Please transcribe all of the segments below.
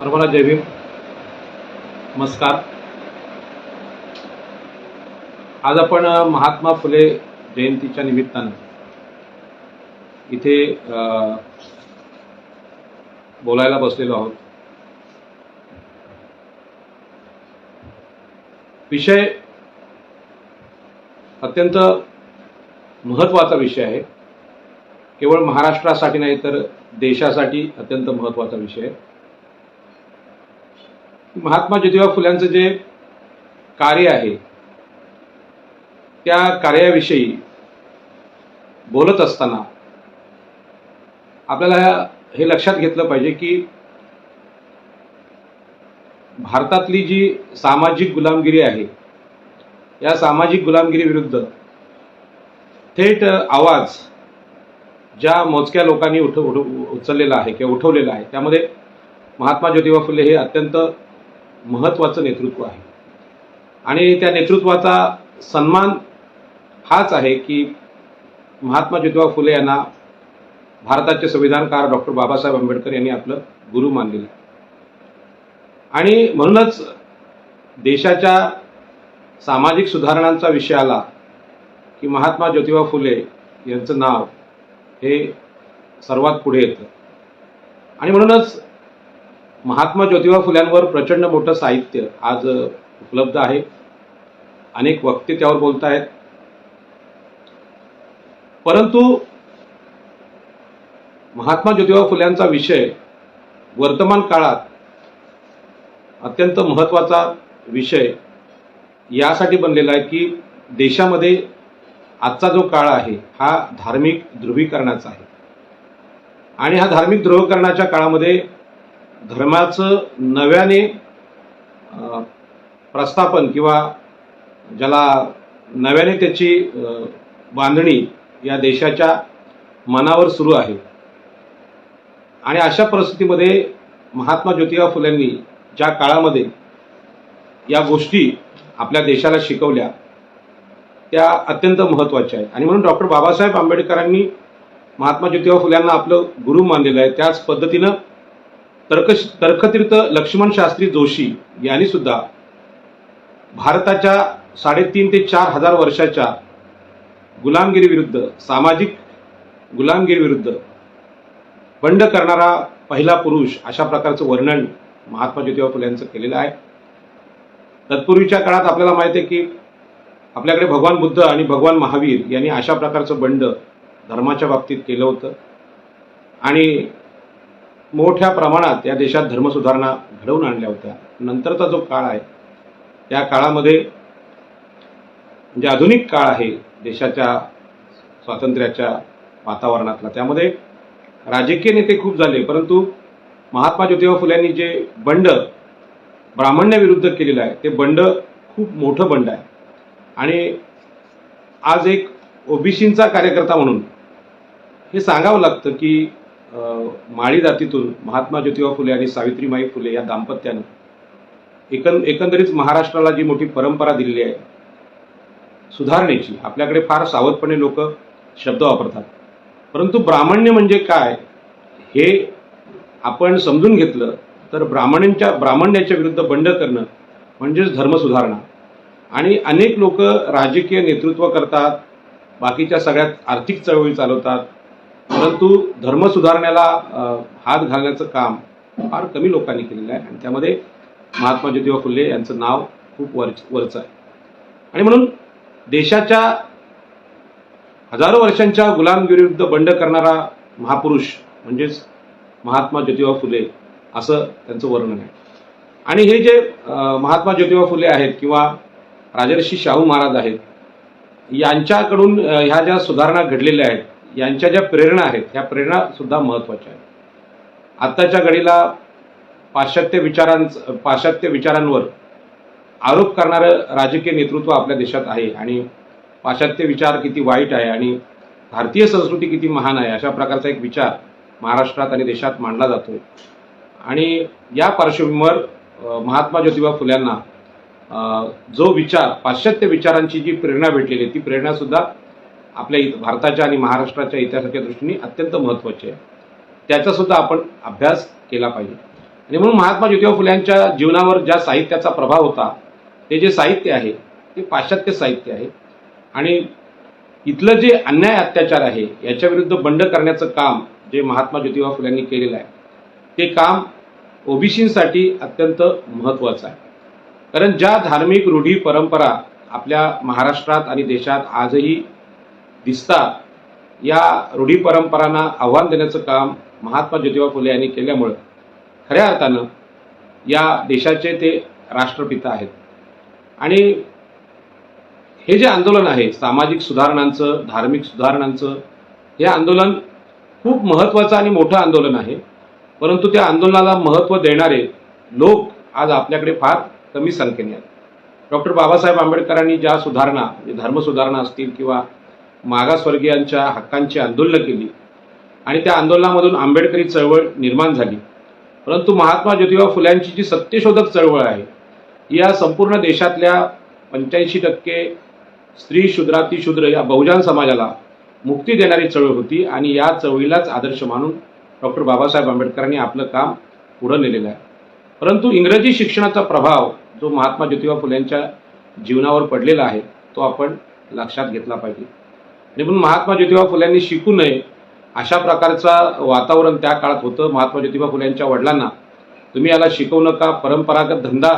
सर्वांना जय भीम. नमस्कार. आज आपण महात्मा फुले जयंतीच्या निमित्तानं इथे बोलायला बसलेलो आहोत. विषय अत्यंत महत्त्वाचा विषय आहे. केवळ महाराष्ट्रासाठी नाही तर देशासाठी अत्यंत महत्त्वाचा विषय आहे. महात्मा ज्योतिबा फुल्यांचं जे कार्य आहे त्या कार्याविषयी बोलत असताना आपल्याला हे लक्षात घेतलं पाहिजे की भारतातली जी सामाजिक गुलामगिरी आहे या सामाजिक गुलामगिरी विरुद्ध थेट आवाज ज्या मोजक्या लोकांनी उचललेला आहे किंवा उठवलेला आहे त्यामध्ये महात्मा ज्योतिबा फुले हे अत्यंत महत्त्वाचं नेतृत्व आहे. आणि त्या नेतृत्वाचा सन्मान हाच आहे की महात्मा ज्योतिबा फुले यांना भारताचे संविधानकार डॉक्टर बाबासाहेब आंबेडकर यांनी आपलं गुरु मानलेलं आहे. आणि म्हणूनच देशाच्या सामाजिक सुधारणांचा विषय आला की महात्मा ज्योतिबा फुले यांचं नाव हे सर्वात पुढे येतं. आणि म्हणूनच महात्मा ज्योतिबा फुल्यांवर प्रचंड मोठं साहित्य आज उपलब्ध आहे. अनेक वक्ते त्यावर बोलत आहेत. परंतु महात्मा ज्योतिबा फुल्यांचा विषय वर्तमान काळात अत्यंत महत्त्वाचा विषय यासाठी बनलेला आहे की देशामध्ये आजचा जो काळ आहे हा धार्मिक ध्रुवीकरणाचा आहे. आणि हा धार्मिक ध्रुवीकरणाच्या काळामध्ये धर्माचं नव्याने प्रस्थापन किंवा ज्याला नव्याने त्याची बांधणी या देशाच्या मनावर सुरू आहे. आणि अशा परिस्थितीमध्ये महात्मा ज्योतिबा फुल्यांनी ज्या काळामध्ये या गोष्टी आपल्या देशाला शिकवल्या त्या अत्यंत महत्त्वाच्या आहेत. आणि म्हणून डॉक्टर बाबासाहेब आंबेडकरांनी महात्मा ज्योतिबा फुल्यांना आपलं गुरु मानलेलं आहे. त्याच पद्धतीनं तर्कतीर्थ लक्ष्मण शास्त्री जोशी यांनी सुद्धा भारताच्या 3.5 ते 4 हजार वर्षाच्या गुलामगिरी विरुद्ध सामाजिक गुलामगिरी विरुद्ध बंड करणारा पहिला पुरुष अशा प्रकारचं वर्णन महात्मा ज्योतिबा फुले यांचं केलेलं आहे. तत्पूर्वीच्या काळात आपल्याला माहिती आहे की आपल्याकडे भगवान बुद्ध आणि भगवान महावीर यांनी अशा प्रकारचं बंड धर्माच्या बाबतीत केलं होतं. आणि मोठ्या प्रमाणात या देशात धर्मसुधारणा घडवून आणल्या होत्या. नंतरचा जो काळ आहे त्या काळामध्ये जे आधुनिक काळ आहे देशाच्या स्वातंत्र्याच्या वातावरणातला त्यामध्ये राजकीय नेते खूप झाले. परंतु महात्मा ज्योतिबा फुल्यांनी जे बंड ब्राह्मण्याविरुद्ध केलेलं आहे ते बंड खूप मोठं बंड आहे. आणि आज एक ओबीसींचा कार्यकर्ता म्हणून हे सांगावं लागतं की माळी जातीतून महात्मा ज्योतिबा फुले आणि सावित्रीबाई फुले या दाम्पत्यानं एकंदरीत महाराष्ट्राला जी मोठी परंपरा दिलेली आहे सुधारणेची आपल्याकडे फार सावधपणे लोक शब्द वापरतात. परंतु ब्राह्मण्य म्हणजे काय हे आपण समजून घेतलं तर ब्राह्मण्याच्या विरुद्ध बंड करणं म्हणजेच धर्मसुधारणा. आणि अनेक लोक राजकीय नेतृत्व करतात, बाकीच्या सगळ्यात आर्थिक चळवळी चालवतात, परंतु धर्म सुधारण्याला हात घालण्याचं काम फार कमी लोकांनी केलेलं आहे. आणि त्यामध्ये महात्मा ज्योतिबा फुले यांचं नाव खूप वरचं आहे. आणि म्हणून देशाच्या हजारो वर्षांच्या गुलामगिरीविरुद्ध बंड करणारा महापुरुष म्हणजेच महात्मा ज्योतिबा फुले असं त्यांचं वर्णन आहे. आणि हे जे महात्मा ज्योतिबा फुले आहेत किंवा राजर्षी शाहू महाराज आहेत यांच्याकडून ह्या ज्या सुधारणा घडलेल्या आहेत यांच्या ज्या प्रेरणा आहेत ह्या प्रेरणा सुद्धा महत्त्वाच्या आहेत. आत्ताच्या घडीला पाश्चात्य विचारांवर आरोप करणारं राजकीय नेतृत्व आपल्या देशात आहे. आणि पाश्चात्य विचार किती वाईट आहे आणि भारतीय संस्कृती किती महान आहे अशा प्रकारचा एक विचार महाराष्ट्रात आणि देशात मांडला जातोय. आणि या पार्श्वभूमीवर महात्मा ज्योतिबा फुल्यांना जो विचार पाश्चात्य विचारांची जी प्रेरणा भेटलेली आहे ती प्रेरणा सुद्धा आपल्या भारताच्या आणि महाराष्ट्राच्या इतिहासाच्या दृष्टीने अत्यंत महत्त्वाची आहे. त्याचा सुद्धा आपण अभ्यास केला पाहिजे. आणि म्हणून महात्मा ज्योतिबा फुले यांच्या जीवनावर ज्या साहित्याचा प्रभाव होता, ते जे साहित्य आहे ते पाश्चात्य साहित्य आहे. आणि इथलं जे अन्याय अत्याचार आहे याच्या विरुद्ध बंड करण्याचं काम जे महात्मा ज्योतिबा फुले यांनी केलेलं आहे, ते काम ओबीसींसाठी अत्यंत महत्त्वाचं आहे. कारण ज्या धार्मिक रूढी परंपरा आपल्या महाराष्ट्रात आणि देशात आजही दिसतात, या रूढी परंपरांना आव्हान देण्याचं काम महात्मा ज्योतिबा फुले यांनी केल्यामुळं खऱ्या अर्थानं या देशाचे ते राष्ट्रपिता आहेत. आणि हे जे आंदोलन आहे सामाजिक सुधारणांचं, धार्मिक सुधारणांचं, हे आंदोलन खूप महत्त्वाचं आणि मोठं आंदोलन आहे. परंतु त्या आंदोलनाला महत्त्व देणारे लोक आज आपल्याकडे फार कमी संख्येने आहेत. डॉक्टर बाबासाहेब आंबेडकरांनी ज्या सुधारणा, धर्मसुधारणा असतील किंवा मागासवर्गीयांच्या हक्कांची आंदोलनं केली आणि त्या आंदोलनामधून आंबेडकरी चळवळ निर्माण झाली. परंतु महात्मा ज्योतिबा फुल्यांची जी सत्यशोधक चळवळ आहे, या संपूर्ण देशातल्या 85% स्त्री शूद्रातिशूद्र या बहुजन समाजाला मुक्ती देणारी चळवळ होती. आणि या चळवळीलाच आदर्श मानून डॉक्टर बाबासाहेब आंबेडकरांनी आपलं काम पुढे नेलेलं आहे. परंतु इंग्रजी शिक्षणाचा प्रभाव जो महात्मा ज्योतिबा फुल्यांच्या जीवनावर पडलेला आहे, तो आपण लक्षात घेतला पाहिजे. आणि म्हणून महात्मा ज्योतिबा फुल्यांनी शिकू नये अशा प्रकारचं वातावरण त्या काळात होतं. महात्मा ज्योतिबा फुल्यांच्या वडिलांना तुम्ही याला शिकवू नका, परंपरागत धंदा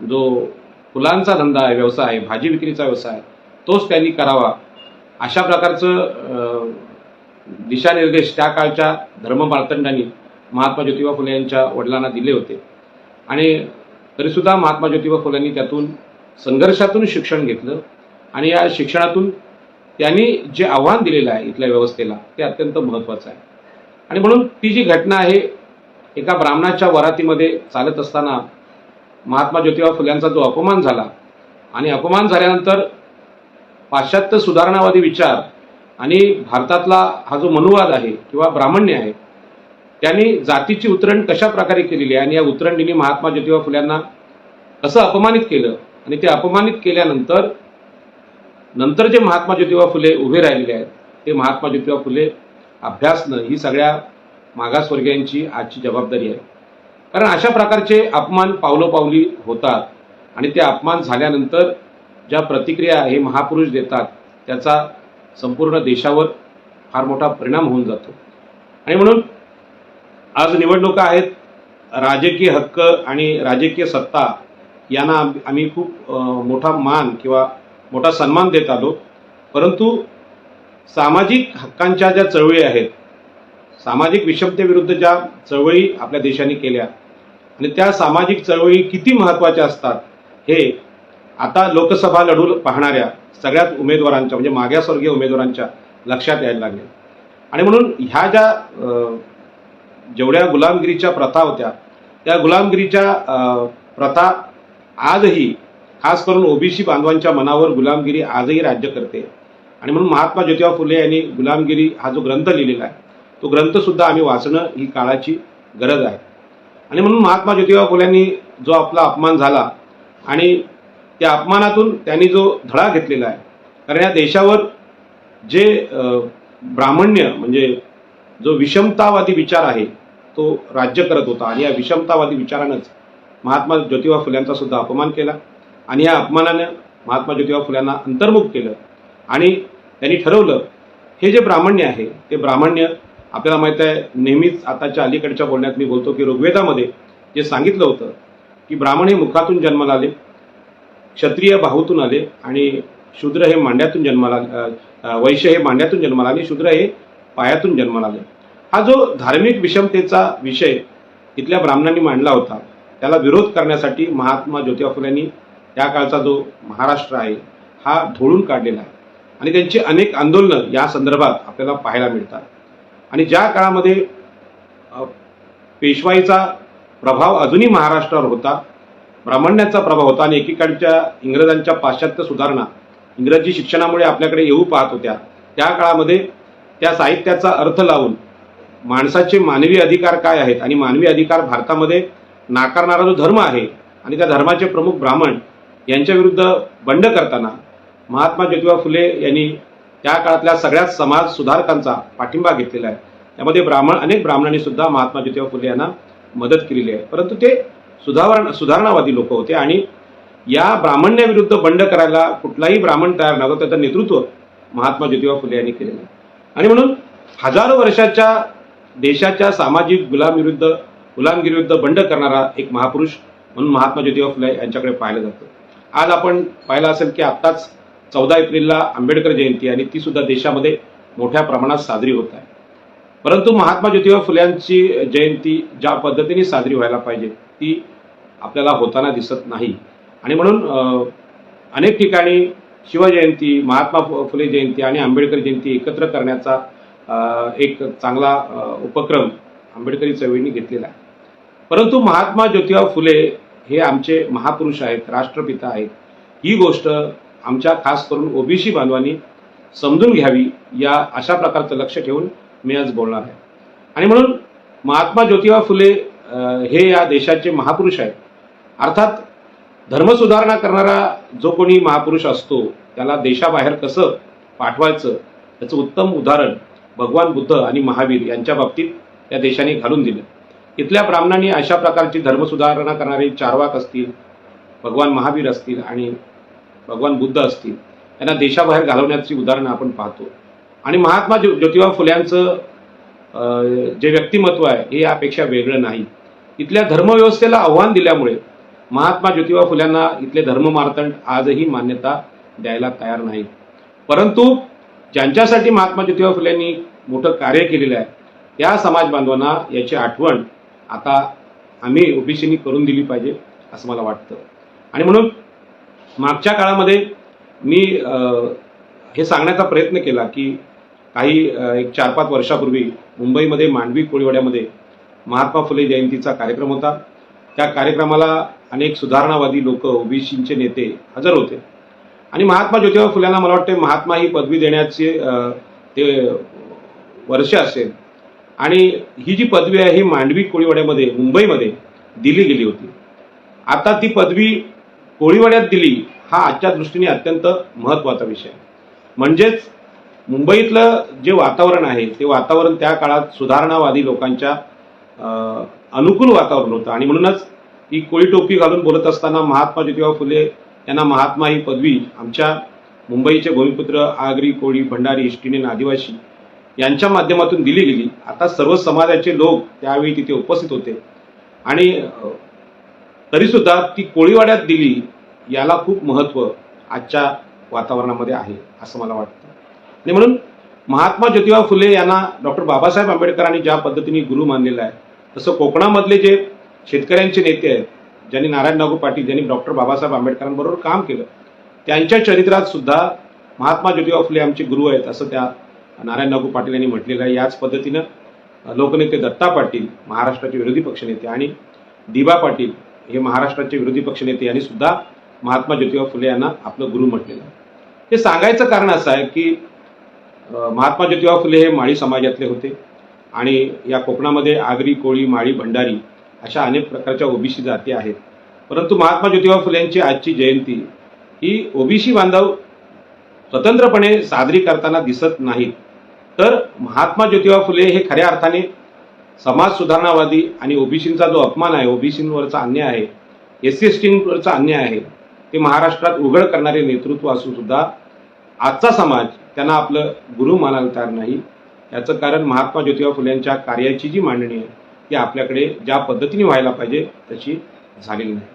जो फुलांचा धंदा आहे, व्यवसाय आहे, भाजी विक्रीचा व्यवसाय, तोच त्यांनी करावा अशा प्रकारचं दिशानिर्देश त्या काळच्या धर्ममार्तंडांनी महात्मा ज्योतिबा फुले यांच्या वडिलांना दिले होते. आणि तरीसुद्धा महात्मा ज्योतिबा फुल्यांनी त्यातून संघर्षातून शिक्षण घेतलं आणि या शिक्षणातून त्यांनी जे आव्हान दिलेलं आहे इथल्या व्यवस्थेला, ते अत्यंत महत्त्वाचं आहे. आणि म्हणून ती जी घटना आहे, एका ब्राह्मणाच्या वरातीमध्ये चालत असताना महात्मा ज्योतिबा फुल्यांचा जो अपमान झाला आणि अपमान झाल्यानंतर पाश्चात्य सुधारणावादी विचार आणि भारतातला हा जो मनुवाद आहे किंवा ब्राह्मण्य आहे, त्यांनी जातीची उतरंड कशा प्रकारे केलेली आहे आणि या उतरंडीने महात्मा ज्योतिबा फुल्यांना कसं अपमानित केलं आणि ते अपमानित केल्यानंतर जे महात्मा ज्योतिबा फुले उभे राहिलेले आहेत, ते महात्मा ज्योतिबा फुले अभ्यासणं ही सगळ्या मागासवर्गीयांची आजची जबाबदारी आहे. कारण अशा प्रकारचे अपमान पावलोपावली होतात आणि ते अपमान झाल्यानंतर ज्या प्रतिक्रिया हे महापुरुष देतात, त्याचा संपूर्ण देशावर फार मोठा परिणाम होऊन जातो. आणि म्हणून आज निवडणुका आहेत, राजकीय हक्क आणि राजकीय सत्ता यांना आम्ही खूप मोठा मान किंवा मोठा सन्मान देत आलो. परंतु सामाजिक हक्कांच्या ज्या चळवळी आहेत, सामाजिक विषमतेविरुद्ध ज्या चळवळी आपल्या देशाने केल्या आणि त्या सामाजिक चळवळी किती महत्त्वाच्या असतात, हे आता लोकसभा लढू पाहणाऱ्या सगळ्याच उमेदवारांच्या, म्हणजे मागासवर्गीय उमेदवारांच्या लक्षात यायला लागले. आणि म्हणून ह्या ज्या जेवढ्या गुलामगिरीच्या प्रथा होत्या, त्या गुलामगिरीच्या प्रथा आजही, खास करून ओबीसी बांधवांच्या मनावर गुलामगिरी आजही राज्य करते. आणि म्हणून महात्मा ज्योतिबा फुले यांनी गुलामगिरी हा जो ग्रंथ लिहिलेला आहे, तो ग्रंथसुद्धा आम्ही वाचणं ही काळाची गरज आहे. आणि म्हणून महात्मा ज्योतिबा फुल्यांनी जो आपला अपमान झाला आणि त्या अपमानातून त्यांनी जो धडा घेतलेला आहे, कारण या देशावर जे ब्राह्मण्य म्हणजे जो विषमतावादी विचार आहे, तो राज्य करत होता. आणि या विषमतावादी विचारानंच महात्मा ज्योतिबा फुल्यांचा सुद्धा अपमान केला आणि या अपमानानं महात्मा ज्योतिबा फुल्यांना अंतर्मुख केलं. आणि त्यांनी ठरवलं, हे जे ब्राह्मण्य आहे, ते ब्राह्मण्य आपल्याला माहीत आहे, नेहमीच आताच्या अलीकडच्या बोलण्यात मी बोलतो की ऋग्वेदामध्ये जे सांगितलं होतं की ब्राह्मण हे मुखातून जन्माला आले, क्षत्रिय बाहूतून आले आणि शूद्र हे मांड्यातून जन्माला, वैश्य हे मांड्यातून जन्माला आले, शूद्र हे पायातून जन्माला आले. हा जो धार्मिक विषमतेचा विषय इथल्या ब्राह्मणांनी मांडला होता, त्याला विरोध करण्यासाठी महात्मा ज्योतिबा फुल्यांनी त्या काळचा जो महाराष्ट्र आहे हा ढोळून काढलेला आहे. आणि त्यांची अनेक आंदोलनं या संदर्भात आपल्याला पाहायला मिळतात. आणि ज्या काळामध्ये पेशवाईचा प्रभाव अजूनही महाराष्ट्रावर होता, ब्राह्मण्याचा प्रभाव होता आणि एकीकडच्या इंग्रजांच्या पाश्चात्य सुधारणा इंग्रजी शिक्षणामुळे आपल्याकडे येऊ पाहत होत्या, त्या काळामध्ये त्या साहित्याचा अर्थ लावून माणसाचे मानवी अधिकार काय आहेत आणि मानवी अधिकार भारतामध्ये नाकारणारा जो धर्म आहे आणि त्या धर्माचे प्रमुख ब्राह्मण यांच्या विरुद्ध बंड करताना महात्मा ज्योतिबा फुले यांनी त्या काळातल्या सगळ्याच समाज सुधारकांचा पाठिंबा घेतलेला आहे. त्यामध्ये अनेक ब्राह्मणांनी सुद्धा महात्मा ज्योतिबा फुले यांना मदत केलेली आहे, परंतु ते सुधारणावादी लोक होते आणि या ब्राह्मण्याविरुद्ध बंड करायला कुठलाही ब्राह्मण तयार नव्हता. त्याचं नेतृत्व महात्मा ज्योतिबा फुले यांनी केलेलं आहे. आणि म्हणून हजारो वर्षाच्या देशाच्या सामाजिक गुलामगिरीविरुद्ध बंड करणारा एक महापुरुष म्हणून महात्मा ज्योतिबा फुले यांच्याकडे पाहिलं जातं. आज आपण पाहिलं असेल की आत्ताच 14 एप्रिलला आंबेडकर जयंती आणि ती सुद्धा देशामध्ये मोठ्या प्रमाणात साजरी होत आहे. परंतु महात्मा ज्योतिबा फुल्यांची जयंती ज्या पद्धतीने साजरी व्हायला पाहिजे ती आपल्याला होताना दिसत नाही. आणि म्हणून अनेक ठिकाणी शिवजयंती, महात्मा फुले जयंती आणि आंबेडकर जयंती एकत्र करण्याचा एक चांगला उपक्रम आंबेडकरी चळवळीने घेतलेला आहे. परंतु महात्मा ज्योतिबा फुले हे आमचे महापुरुष आहेत, राष्ट्रपिता आहेत. ही गोष्ट आमच्या खास करून ओबीसी बांधवांनी समजून घ्यावी, या अशा प्रकारचं लक्ष ठेवून मी आज बोलणार आहे. आणि म्हणून महात्मा ज्योतिबा फुले हे या देशाचे महापुरुष आहेत. अर्थात धर्मसुधारणा करणारा जो कोणी महापुरुष असतो त्याला देशाबाहेर कसं पाठवायचं याचं उत्तम उदाहरण भगवान बुद्ध आणि महावीर यांच्या बाबतीत या देशाने घालून दिलं. इथल्या ब्राह्मणांनी अशा प्रकारची धर्मसुधारणा करणारे चारवाक असतील, भगवान महावीर असतील आणि भगवान बुद्ध असतील, यांना देशाबाहेर घालवण्याची उदाहरणं आपण पाहतो. आणि महात्मा ज्योतिबा फुल्यांचं जे व्यक्तिमत्व आहे हे यापेक्षा वेगळं नाही. इथल्या धर्मव्यवस्थेला आव्हान दिल्यामुळे महात्मा ज्योतिबा फुल्यांना इथले धर्ममार्तंड आजही मान्यता द्यायला तयार नाहीत. परंतु ज्यांच्यासाठी महात्मा ज्योतिबा फुल्यांनी मोठं कार्य केलेलं आहे त्या समाज बांधवांना याची आठवण आता आम्ही ओबीसीनी करून दिली पाहिजे असं मला वाटतं. आणि म्हणून मागच्या काळामध्ये मी हे सांगण्याचा प्रयत्न केला की काही एक 4-5 वर्षापूर्वी मुंबईमध्ये मांडवी कोळीवाड्यामध्ये महात्मा फुले जयंतीचा कार्यक्रम होता. त्या कार्यक्रमाला अनेक सुधारणावादी लोक, ओबीसीचे नेते हजर होते. आणि महात्मा ज्योतिबा फुल्यांना मला वाटते महात्मा ही पदवी देण्याचे ते वर्ष असेल. आणि ही जी पदवी आहे ही मांडवी कोळीवाड्यामध्ये मुंबईमध्ये दिली गेली होती. आता ती पदवी कोळीवाड्यात दिली हा आजच्या दृष्टीने अत्यंत महत्त्वाचा विषय आहे. म्हणजेच मुंबईतलं जे वातावरण आहे ते वातावरण त्या काळात सुधारणावादी लोकांच्या अनुकूल वातावरण होतं. आणि म्हणूनच ही कोळी टोपी घालून बोलत असताना महात्मा ज्योतिबा फुले यांना महात्मा ही पदवी आमच्या मुंबईचे भूमिपुत्र आगरी, कोळी, भंडारी, इष्टिनेन, आदिवासी यांच्या माध्यमातून दिली गेली. आता सर्व समाजाचे लोक त्यावेळी तिथे उपस्थित होते आणि तरीसुद्धा ती कोळीवाड्यात दिली याला खूप महत्त्व आजच्या वातावरणामध्ये आहे असं मला वाटतं. आणि म्हणून महात्मा ज्योतिबा फुले यांना डॉक्टर बाबासाहेब आंबेडकरांनी ज्या पद्धतीने गुरु मानलेला आहे तसं कोकणामधले जे शेतकऱ्यांचे नेते आहेत, ज्यांनी नारायण नागू पाटील, ज्यांनी डॉक्टर बाबासाहेब आंबेडकरांबरोबर काम केलं, त्यांच्या चरित्रात सुद्धा महात्मा ज्योतिबा फुले आमचे गुरु आहेत असं त्या नारायण नागू पाटील यांनी म्हटलेलं आहे. याच पद्धतीनं लोकनेते दत्ता पाटील महाराष्ट्राचे विरोधी पक्षनेते आणि दिबा पाटील हे महाराष्ट्राचे विरोधी पक्षनेते यांनी सुद्धा महात्मा ज्योतिबा फुले यांना आपलं गुरु म्हटलेलं आहे. हे सांगायचं कारण असं आहे की महात्मा ज्योतिबा फुले हे माळी समाजातले होते आणि या कोकणामध्ये आगरी, कोळी, माळी, भंडारी अशा अनेक प्रकारच्या ओबीसी जाती आहेत. परंतु महात्मा ज्योतिबा फुलेंची आजची जयंती ही ओबीसी बांधव स्वतंत्रपणे साजरी करताना दिसत नाहीत. तर महात्मा ज्योतिबा फुले हे खऱ्या अर्थाने समाज सुधारणावादी आणि ओबीसींचा जो अपमान आहे, ओबीसींवरचा अन्याय आहे, SC ST अन्याय आहे ते महाराष्ट्रात उघड करणारे नेतृत्व असून सुद्धा आजचा समाज त्यांना आपलं गुरु मानायला तयार नाही. याचं कारण महात्मा ज्योतिबा फुलेंच्या कार्याची जी मांडणी आहे ती आपल्याकडे ज्या पद्धतीने व्हायला पाहिजे तशी झालेली नाही.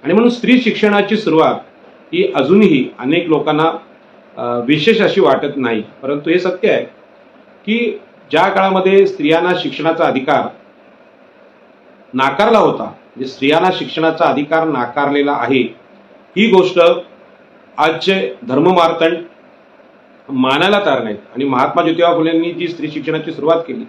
आणि म्हणून स्त्री शिक्षणाची सुरुवात ही अजूनही अनेक लोकांना विशेष अशी वाटत नाही. परंतु हे सत्य आहे की ज्या काळामध्ये स्त्रियांना शिक्षणाचा अधिकार नाकारला होता, म्हणजे स्त्रियांना शिक्षणाचा अधिकार नाकारलेला आहे, ही गोष्ट आजचे धर्ममार्तंड मानायला तयार नाहीत. आणि महात्मा ज्योतिबा फुलेंनी जी स्त्री शिक्षणाची सुरुवात केली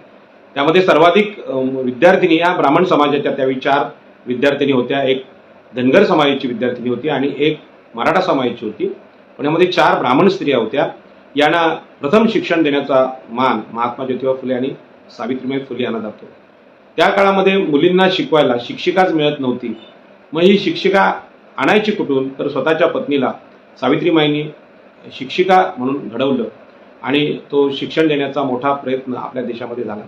त्यामध्ये सर्वाधिक विद्यार्थिनी या ब्राह्मण समाजाच्या, त्यावेळी 4 विद्यार्थिनी होत्या. एक धनगर समाजाची विद्यार्थिनी होती आणि एक मराठा समाजाची होती. पण यामध्ये 4 ब्राह्मण स्त्रिया होत्या. यांना प्रथम शिक्षण देण्याचा मान महात्मा ज्योतिबा फुले आणि सावित्रीबाई फुले यांना जातो. त्या काळामध्ये मुलींना शिकवायला शिक्षिकाच मिळत नव्हती. मग ही शिक्षिका आणायची कुठून, तर स्वतःच्या पत्नीला सावित्रीबाईंनी शिक्षिका म्हणून घडवलं आणि तो शिक्षण देण्याचा मोठा प्रयत्न आपल्या देशामध्ये झाला.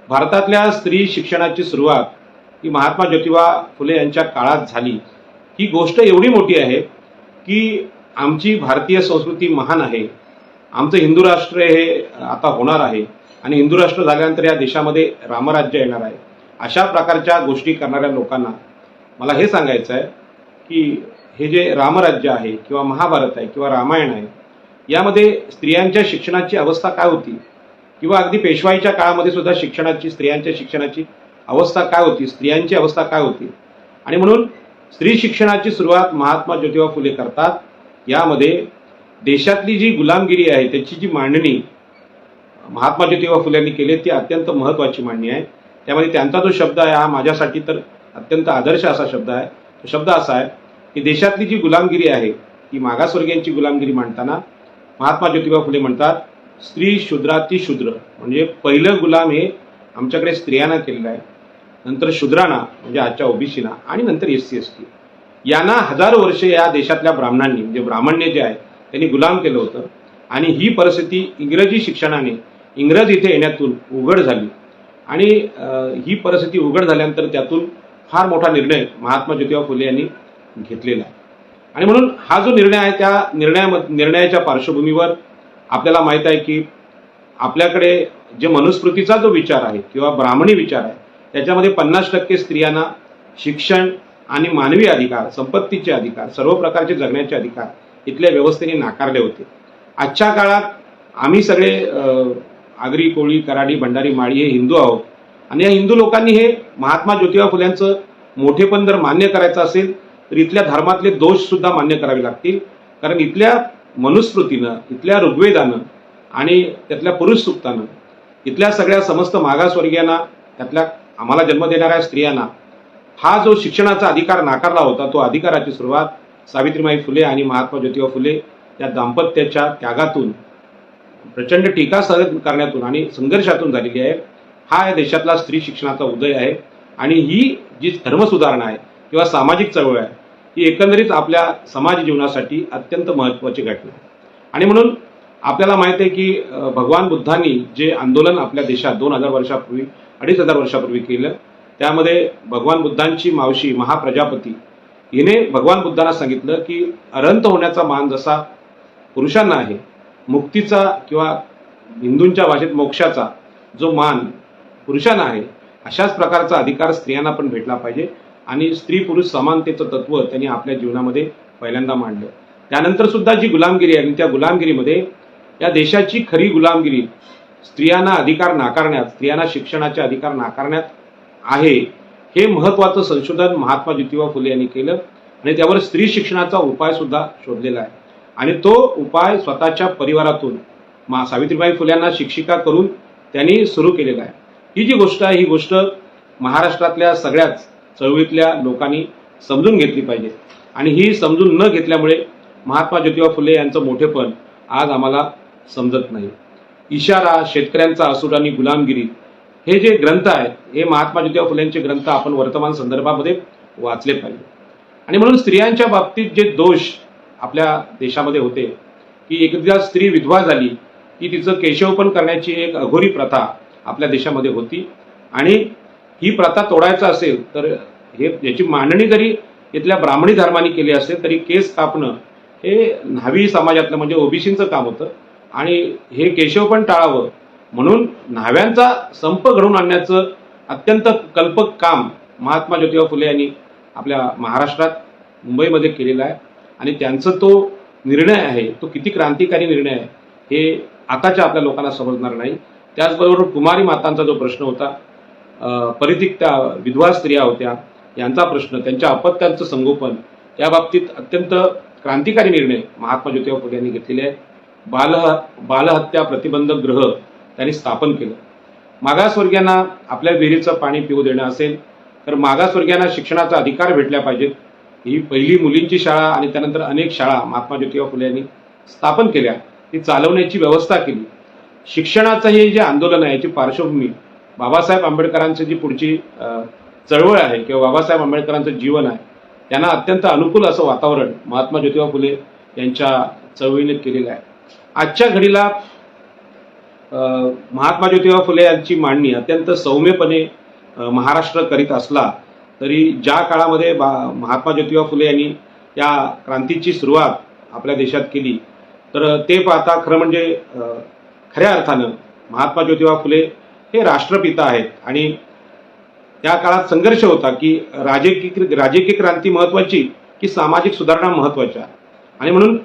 भारतातल्या स्त्री शिक्षणाची सुरुवात ही महात्मा ज्योतिबा फुले यांच्या काळात झाली, ही गोष्ट एवढी मोठी आहे की आमची भारतीय संस्कृती महान आहे, आमचं हिंदू राष्ट्र हे आता होणार आहे आणि हिंदू राष्ट्र झाल्यानंतर या देशामध्ये रामराज्य येणार आहे. अशा प्रकारच्या गोष्टी करणाऱ्या लोकांना मला हे सांगायचं आहे की हे जे रामराज्य आहे किंवा महाभारत आहे किंवा रामायण आहे, यामध्ये स्त्रियांच्या शिक्षणाची अवस्था काय होती किंवा अगदी पेशवाईच्या काळामध्ये सुद्धा स्त्रियांच्या शिक्षणाची अवस्था काय होती, स्त्रियांची अवस्था काय होती. आणि म्हणून स्त्री शिक्षणाची सुरुवात महात्मा ज्योतिबा फुले करतात. यामध्ये देशातली जी गुलामगिरी आहे त्याची जी मांडणी महात्मा ज्योतिबा फुले यांनी केली ती अत्यंत महत्त्वाची मांडणी आहे. त्यामध्ये त्यांचा जो शब्द आहे हा माझ्यासाठी तर अत्यंत आदर्श असा शब्द आहे. तो शब्द असा आहे की देशातली जी गुलामगिरी आहे ती मागासवर्गीयांची गुलामगिरी मांडताना महात्मा ज्योतिबा फुले म्हणतात, स्त्री शूद्राती शूद्र, म्हणजे पहिलं गुलाम हे आमच्याकडे स्त्रियांना केलेलं आहे, नंतर शूद्रांना म्हणजे आजच्या ओबीसीना, आणि नंतर SC ST यांना हजारो वर्षे या देशातल्या ब्राह्मणांनी म्हणजे ब्राह्मण्य जे आहे त्यांनी गुलाम केलं होतं. आणि ही परिस्थिती इंग्रजी शिक्षणाने इंग्रज इथे येण्यातून उघड झाली आणि ही परिस्थिती उघड झाल्यानंतर त्यातून फार मोठा निर्णय महात्मा ज्योतिबा फुले यांनी घेतलेला आहे. आणि म्हणून हा जो निर्णय आहे त्या निर्णयाच्या पार्श्वभूमीवर आपल्याला माहीत आहे की आपल्याकडे जे मनुस्मृतीचा जो विचार आहे किंवा ब्राह्मणी विचार आहे त्याच्यामध्ये 50% स्त्रियांना शिक्षण आणि मानवी अधिकार, संपत्तीचे अधिकार, सर्व प्रकारचे जगण्याचे अधिकार इथल्या व्यवस्थेने नाकारले होते. आजच्या काळात आम्ही सगळे आगरी, कोळी, कराडी, भंडारी, माळी हे हिंदू आहोत आणि या हिंदू लोकांनी हे महात्मा ज्योतिबा फुल्यांचं मोठेपण जर मान्य करायचं असेल तर इथल्या धर्मातले दोष सुद्धा मान्य करावे लागतील. कारण इथल्या मनुस्मृतीनं, इथल्या ऋग्वेदानं आणि त्यातल्या पुरुष सूक्तानं इथल्या सगळ्या समस्त मागासवर्गीयांना, त्यातल्या आम्हाला जन्म देणाऱ्या स्त्रियांना हा जो शिक्षणाचा अधिकार नाकारला होता, तो अधिकाराची सुरुवात सावित्रीबाई फुले आणि महात्मा ज्योतिबा फुले या दाम्पत्याच्या त्यागातून, प्रचंड टीका सहन करण्यातून आणि संघर्षातून झालेली आहे. हा या देशातला स्त्री शिक्षणाचा उदय आहे. आणि ही जी धर्मसुधारणा आहे किंवा सामाजिक चळवळ आहे ही एकंदरीत आपल्या समाज जीवनासाठी अत्यंत महत्त्वाची घटना आहे. आणि म्हणून आपल्याला माहिती आहे की भगवान बुद्धांनी जे आंदोलन आपल्या देशात 2000 वर्षापूर्वी, 2500 वर्षापूर्वी केलं, त्यामध्ये भगवान बुद्धांची मावशी महाप्रजापती हिने भगवान बुद्धांना सांगितलं की अरहंत होण्याचा मान जसा पुरुषांना आहे, मुक्तीचा किंवा हिंदूंच्या भाषेत मोक्षाचा जो मान पुरुषांना आहे, अशाच प्रकारचा अधिकार स्त्रियांना पण भेटला पाहिजे. आणि स्त्री पुरुष समानतेचं तत्व त्यांनी आपल्या जीवनामध्ये पहिल्यांदा मांडलं. त्यानंतर सुद्धा जी गुलामगिरी आहे त्या गुलामगिरीमध्ये या देशाची खरी गुलामगिरी स्त्रियांना अधिकार नाकारण्यात, स्त्रियांना शिक्षणाचे अधिकार नाकारण्यात आहे. हे महत्त्वाचं संशोधन महात्मा ज्योतिबा फुले यांनी केलं आणि त्यावर स्त्री शिक्षणाचा उपाय सुद्धा शोधलेला आहे. आणि तो उपाय स्वतःच्या परिवारातून सावित्रीबाई फुल्यांना शिक्षिका करून त्यांनी सुरू केलेला आहे. ही जी गोष्ट आहे ही गोष्ट महाराष्ट्रातल्या सगळ्याच चळवळीतल्या लोकांनी समजून घेतली पाहिजे. आणि ही समजून न घेतल्यामुळे महात्मा ज्योतिबा फुले यांचं मोठेपण आज आम्हाला समजत नाही. इशारा, शेतकऱ्यांचा असूड आणि गुलामगिरी हे जे ग्रंथ आहेत हे महात्मा ज्योतिबा फुलेंचे ग्रंथ आपण वर्तमान संदर्भामध्ये वाचले पाहिजे. आणि म्हणून स्त्रियांच्या बाबतीत जे दोष आपल्या देशामध्ये होते की एकदा स्त्री विधवा झाली की तिचं केशवपण करण्याची एक अघोरी प्रथा आपल्या देशामध्ये होती. आणि ही प्रथा तोडायचं असेल तर याची मांडणी जरी इथल्या ब्राह्मणी धर्माने केली असेल तरी केस कापणं हे न्हावी समाजातलं म्हणजे ओबीसीचं काम होतं. आणि हे केशवपण टाळावं म्हणून न्हाव्यांचा संप घडवून आणण्याचं अत्यंत कल्पक काम महात्मा ज्योतिबा फुले यांनी आपल्या महाराष्ट्रात, मुंबईमध्ये केलेला आहे. आणि त्यांचा तो निर्णय आहे तो किती क्रांतिकारी निर्णय आहे हे आताच्या आपल्या लोकांना समजणार नाही. त्याचबरोबर कुमारी मातांचा जो प्रश्न होता, परित्यक्त्या विधवा स्त्रिया होत्या, यांचा प्रश्न, त्यांच्या अपत्यांचं संगोपन, या बाबतीत अत्यंत क्रांतिकारी निर्णय महात्मा ज्योतिबा फुले यांनी घेतलेले आहे. बालहत्या प्रतिबंधक गृह त्यांनी स्थापन केलं. मागासवर्गीयांना आपल्या विहिरीचं पाणी पिऊ देणं असेल तर मागासवर्गीयांना शिक्षणाचा अधिकार भेटल्या पाहिजेत. ही पहिली मुलींची शाळा आणि त्यानंतर अनेक शाळा महात्मा ज्योतिबा फुले यांनी स्थापन केल्या, ती चालवण्याची व्यवस्था केली. शिक्षणाचं हे जे आंदोलन आहे याची पार्श्वभूमी बाबासाहेब आंबेडकरांची जी पुढची चळवळ आहे किंवा बाबासाहेब आंबेडकरांचं जीवन आहे त्यांना अत्यंत अनुकूल असं वातावरण महात्मा ज्योतिबा फुले यांच्या चळवळीने केलेलं आहे. आजच्या घडीला महात्मा ज्योतिबा फुले यांची मांडणी अत्यंत सौम्यपणे महाराष्ट्र करीत असला तरी ज्या काळामध्ये महात्मा ज्योतिबा फुले यांनी या क्रांतीची सुरुवात आपल्या देशात केली, तर ते पाहता खरं म्हणजे खऱ्या अर्थानं महात्मा ज्योतिबा फुले हे राष्ट्रपिता आहेत. आणि त्या काळात संघर्ष होता की राजकीय क्रांती महत्त्वाची की सामाजिक सुधारणा महत्त्वाच्या, आणि म्हणून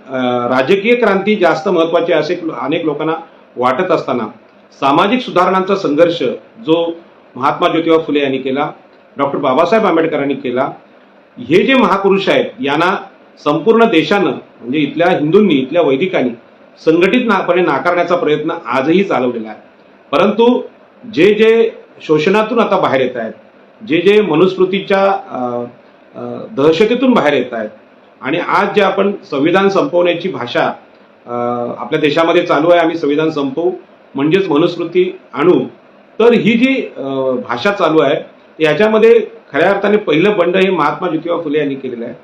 राजकीय क्रांती जास्त महत्त्वाची असे अनेक लोकांना वाटत असताना सामाजिक सुधारणांचा संघर्ष जो महात्मा ज्योतिबा फुले यांनी केला, डॉक्टर बाबासाहेब आंबेडकरांनी केला, हे जे महापुरुष आहेत यांना संपूर्ण देशानं म्हणजे इथल्या हिंदूंनी, इथल्या वैदिकांनी संघटितपणे नाकारण्याचा प्रयत्न आजही चालवलेला आहे. परंतु जे जे शोषणातून आता बाहेर येत आहेत, जे जे मनुस्मृतीच्या दहशतीतून बाहेर येत आहेत, आणि आज जे आपण संविधान संपवण्याची भाषा आपल्या देशामध्ये चालू आहे, आम्ही संविधान संपवू म्हणजेच मनुस्मृती आणू, तर ही जी भाषा चालू आहे याच्यामध्ये खऱ्या अर्थाने पहिलं बंड हे महात्मा ज्योतिबा फुले यांनी केलेलं आहे,